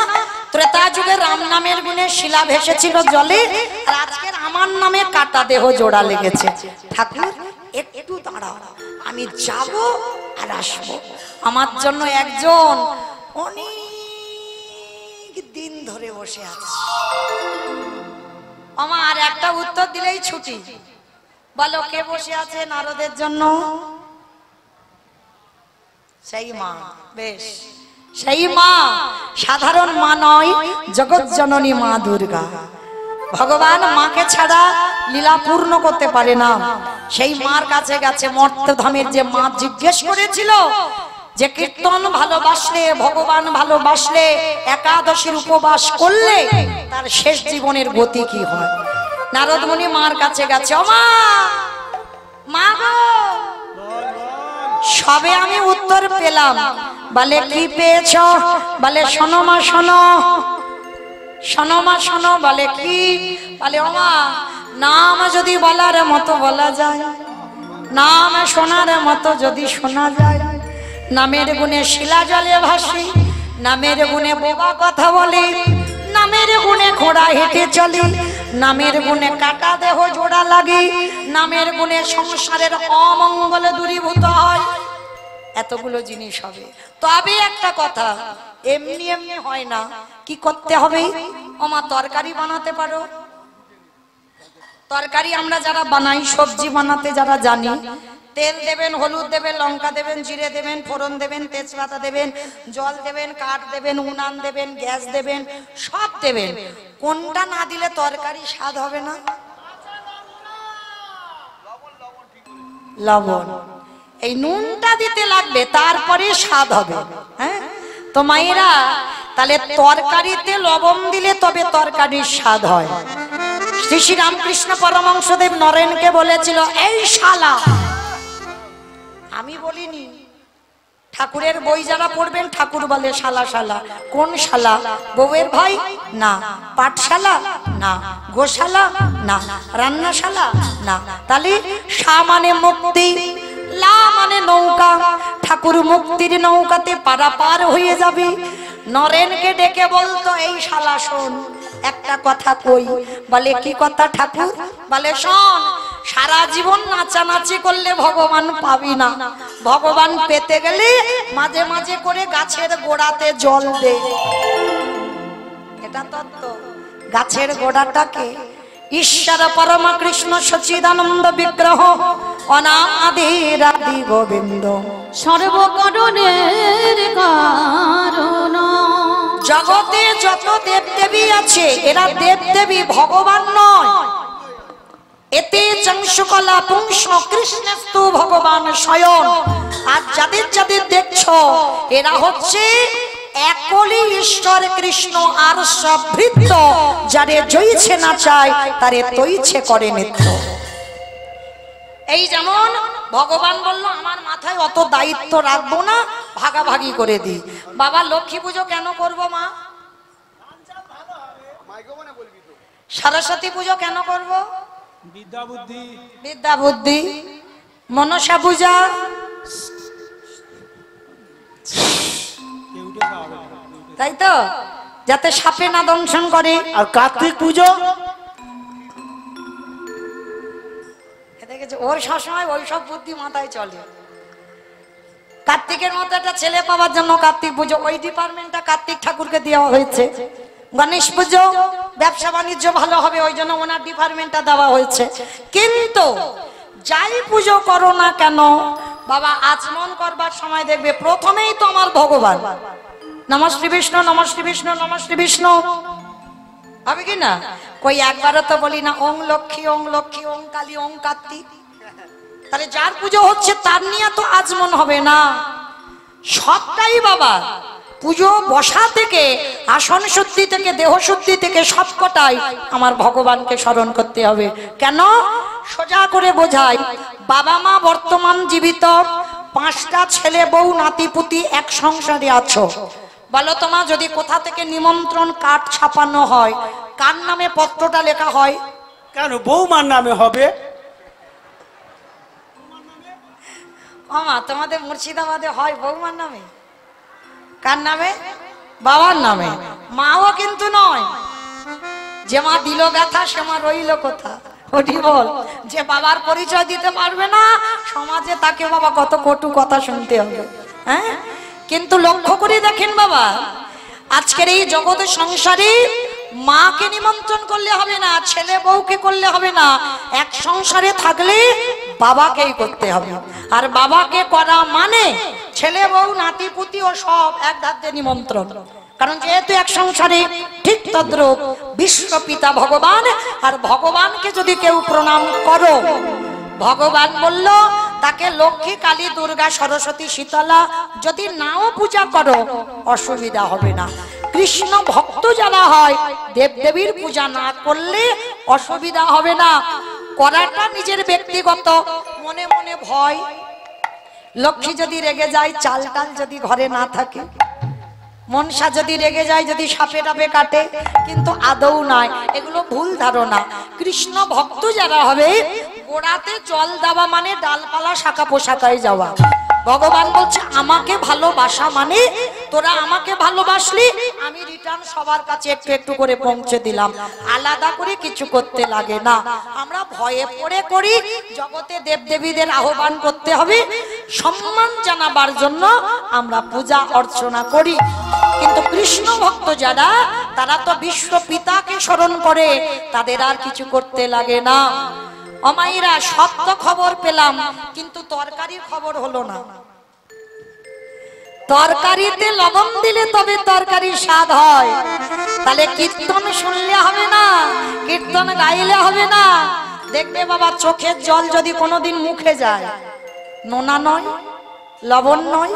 ত্রেতা যুগে রাম নামের গুণে শিলা ভেসেছিল জলে, আর আজকের আমার নামে কাটা দেহ জোড়া লেগেছে। ঠাকুর একটু দাঁড়াও, আমি যাব আর আসবো। আমার জন্য একজন অনেক দিন ধরে বসে আছে। আমার একটা উত্তর দিলেই ছুটি। বলো কে বসে আছে নারদের জন্য? সেই মা। বেশ, সেই মা সাধারণ মা নয়, জগৎ জননী মা দুর্গা। ভগবান মাকে ছাড়া লীলা পূর্ণ করতে পারে না। সেই মার কাছে গেছে মর্তধামের যে মা জিজ্ঞেস করেছিল যে কীর্তন ভালোবাসলে, ভগবান ভালোবাসলে, একাদশীর উপবাস করলে তার শেষ জীবনের গতি কি হয়। নারদ মুনি মার কাছে গেছে, ও মা, মা গো, সবে আমি উত্তর পেলাম। বলে কি পেয়েছ? বলে শোনো মা শোনো, শোনো মা শোনো। বলে কি? বলে ও মা, নাম যদি বলার মতো বলা যায়, নাম শোনার মতো যদি শোনা যায়, নামের গুণে শিলা জলে ভাসি, নামের গুণে বোবা কথা বলি, নামের গুণে ঘোড়া হেঁটে চলি, নামের গুণে কাটা দেহ জোড়া লাগে, নামের গুণে সংসারের অমঙ্গল দূরীভূত হয়। এতগুলো জিনিস হবে। তবে একটা কথা, এমনি এমনি হয় না। কি করতে হবে? ওমা তরকারি বানাতে পারো? তরকারি আমরা যারা বানাই, সবজি বানাতে যারা জানি, তেল দেবেন, হলুদ দেবেন, লঙ্কা দেবেন, জিরে দেবেন, ফোড়ন দেবেন, তেজপাতা দেবেন, জল দেবেন, কাঠ দেবেন, উনান দেবেন, গ্যাস দেবেন, সব দেবেন। কোনটা না দিলে তরকারি স্বাদ হবে না? লবণ। এই নুনটা দিতে লাগবে, তারপরে স্বাদ হবে। হ্যাঁ তো মায়েরা, তাহলে তরকারিতে লবণ দিলে তবে তরকারির স্বাদ হয়। শ্রী শ্রী রামকৃষ্ণ পরমহংসদেব নরেনকে বলেছিল, এই শালা। আমি বলিনি, ঠাকুরের বই যারা পড়বেন ঠাকুর বলে শালা শালা। কোন শালা? বউয়ের ভাই না, পাঠশালা না, গোশালা না, রান্নাশালা না। তাহলে শা মানে মুক্তি, লা মানে নৌকা। ঠাকুর মুক্তির নৌকাতে পারাপার হয়ে যাবে। নরেনকে ডেকে বলতো, এই শালা শোন, একটা কথা কই। বলে কি কথা ঠাকুর? বলে শোন, সারা জীবন নাচানাচি করলে ভগবান পাবি না। ভগবান পেতে গেলে মাঝে মাঝে করে গাছের গোড়াতে জল দে। এটা তত্ত্ব। গাছের গোড়াটাকে ঈশ্বর পরম কৃষ্ণ সচিদানন্দ বিগ্রহ অনাদির আদি গোবিন্দ সর্বকারণের কারণ। জগতে যত দেবদেবী আছে এরা দেবদেবী, ভগবান নয়। এতে চংশুকলা পুংস কৃষ্ণস্তু ভগবান স্বয়ং। আর যাদের যাদের দেখছো এরা হচ্ছে একলি ঈশ্বর কৃষ্ণ আর সব ভৃত্য। যারে জইছে না চায় তারে তৈছে করে নিত্য। এই যেমন ভগবান বলল, আমার মাথায় অত দায়িত্ব রাখবো না, ভাগাভাগি করে দিই। বাবা লক্ষ্মী পুজো কেন করব মা? সরস্বতী পুজো কেন করব? বিদ্যা বুদ্ধি। বিদ্যা বুদ্ধি। মনসা পূজা তাই তো, যাতে সাপে না দংশন করে। আর কার্তিক পুজো? ওর সবসময় ওই সব বুদ্ধি মাথায় চলে। কার্তিকের মতো একটা ছেলে পাওয়ার জন্য কার্তিক পুজো, ওই ডিপার্টমেন্টটা কার্তিক ঠাকুরকে দেওয়া হয়েছে। গণেশ পুজো ব্যবসা বাণিজ্য ভালো হবে ওই জন্য ওনার ডিপার্টমেন্টটা দেওয়া হয়েছে। কিন্তু যাই পুজো করো না কেন বাবা, আচমন করবার সময় দেখবে প্রথমেই তো আমার ভগবান। নমঃ শ্রী বিষ্ণু, নমঃ শ্রী বিষ্ণু, নমঃ শ্রী বিষ্ণু। হবে কি না? কই একবারও তো বলি না ওং লক্ষ্মী ওং লক্ষ্মী ওং কালী ওং কার্তিক। তাহলে যার পুজো হচ্ছে তার নিয়ে তো আজমন হবে না, সবটাই বাবা। পুজো বসা থেকে, আসন শুদ্ধি থেকে, দেহ শুদ্ধি থেকে সবকটাই আমার ভগবানকে স্মরণ করতে হবে। কেন? সোজা করে বোঝাই, বাবা মা বর্তমান জীবিত, 5টা ছেলে বউ নাতিপুতি এক সংসারে আছো। বলো তোমা, যদি কোথা থেকে নিমন্ত্রণ কার্ড ছাপানো হয়, কার নামে পত্রটা লেখা হয়? কেন বৌমার নামে হবে? মামা তোমাদের মুর্শিদাবাদে হয় বৌমার নামে? কার নামে? বাবার নামে। মাও কিন্তু নয়, যে মা দিল ব্যথা সে মা রইল কোথা। ওটি বল, যে বাবার পরিচয় দিতে পারবে না সমাজে, তাকে বাবা কত কটু কথা শুনতে হবে। হ্যাঁ, কিন্তু লক্ষ্য করে দেখেন বাবা, আজকের এই জগতের সংসারে মাকে নিমন্ত্রণ করলে হবে না, ছেলে বউকে করলে হবে না, এক সংসারে থাকলে বাবাকেই করতে হবে। আর বাবাকে করা মানে ছেলে বউ নাতিপুতি ও সব এক ধাতে নিমন্ত্রণ। কারণ যেহেতু এক সংসারে, ঠিক তদ্রূপ বিশ্বপিতা ভগবান। আর ভগবানকে যদি কেউ প্রণাম করো, ভগবান বলল তাকে লক্ষ্মী কালী দুর্গা সরস্বতী শীতলা যদি নাও পূজা করো অসুবিধা হবে না। কৃষ্ণ ভক্ত যারা হয়, দেবদেবীর পূজা না করলে অসুবিধা হবে না। করাটা নিজের ব্যক্তিগত, মনে মনে ভয়, লক্ষ্মী যদি রেগে যায়, চাল টাল যদি ঘরে না থাকে, মনসা যদি রেগে যায়, যদি সাপে টাপে কাটে, কিন্তু আদৌ নয়, এগুলো ভুল ধারণা। কৃষ্ণ ভক্ত যারা হবে, গোড়াতে জল দেওয়া মানে ডালপালা শাখা পোশাকায় যাওয়া। ভগবান বলছে আমাকে ভালোবাসা মানে তোরা আমাকে ভালোবাসলি, আমি রিটার্ন সবার কাছে একটু একটু করে পৌঁছে দিলাম, আলাদা করে কিছু করতে লাগে না। আমরা ভয়ে পড়ে করি, জগতে দেবদেবীদের আহ্বান করতে হবে, সম্মান জানাবার জন্য আমরা পূজা অর্চনা করি। কিন্তু কৃষ্ণ ভক্ত যারা, তারা তো বিশ্ব পিতাকে স্মরণ করে, তাদের আর কিছু করতে লাগে না। অমাইরা সত্য খবর পেলাম, কিন্তু তরকারির খবর হলো না। তরকারিতে লবণ দিলে তবে তরকারির স্বাদ হয়। তাহলে কীর্তন শুনলে হবে না, কীর্তন গাইলে হবে না। দেখবে বাবা, চোখের জল যদি কোনোদিন মুখে যায়, নোনা নয়, লবণ নয়,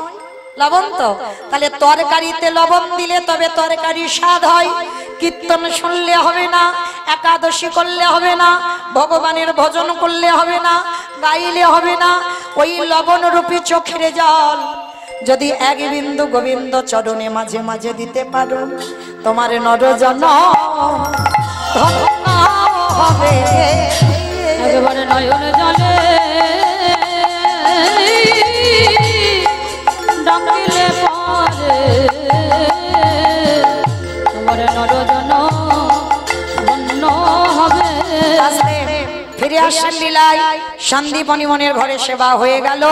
লবণ তো। তাহলে তরকারিতে লবণ দিলে তবে তরকারির স্বাদ হয়। কীর্তন শুনলে হবে না, একাদশী করলে হবে না, ভগবানের ভজন করলে হবে না, গাইলে হবে না। ওই লবণ রূপী চোখের জল যদি এক বিন্দু গোবিন্দ চরণে মাঝে মাঝে দিতে পারো, তোমার নরজন ধন্য হবে। একেবারে নয়ন জলে ডাকিলে পরে তোমার নরজন ধন্য হবে। ফিরে আসেন লীলায়। সন্দীপনী মনের ঘরে সেবা হয়ে গেল।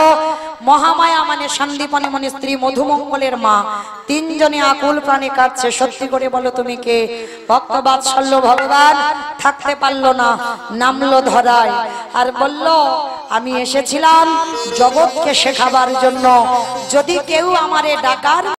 মহামায়া মানে সন্দীপনী মনি স্ত্রী মধুমঙ্গলের মা, 3 জনে আকুল প্রাণে কাঁদছে। সত্যি করে বলো তুমি কে? ভক্ত বাৎসল্য ভগবান থাকতে পারলো না, নামলো ধরায় আর বলল আমি এসেছিলাম জগৎকে শেখাবার জন্য, যদি কেউ আমারে ডাকার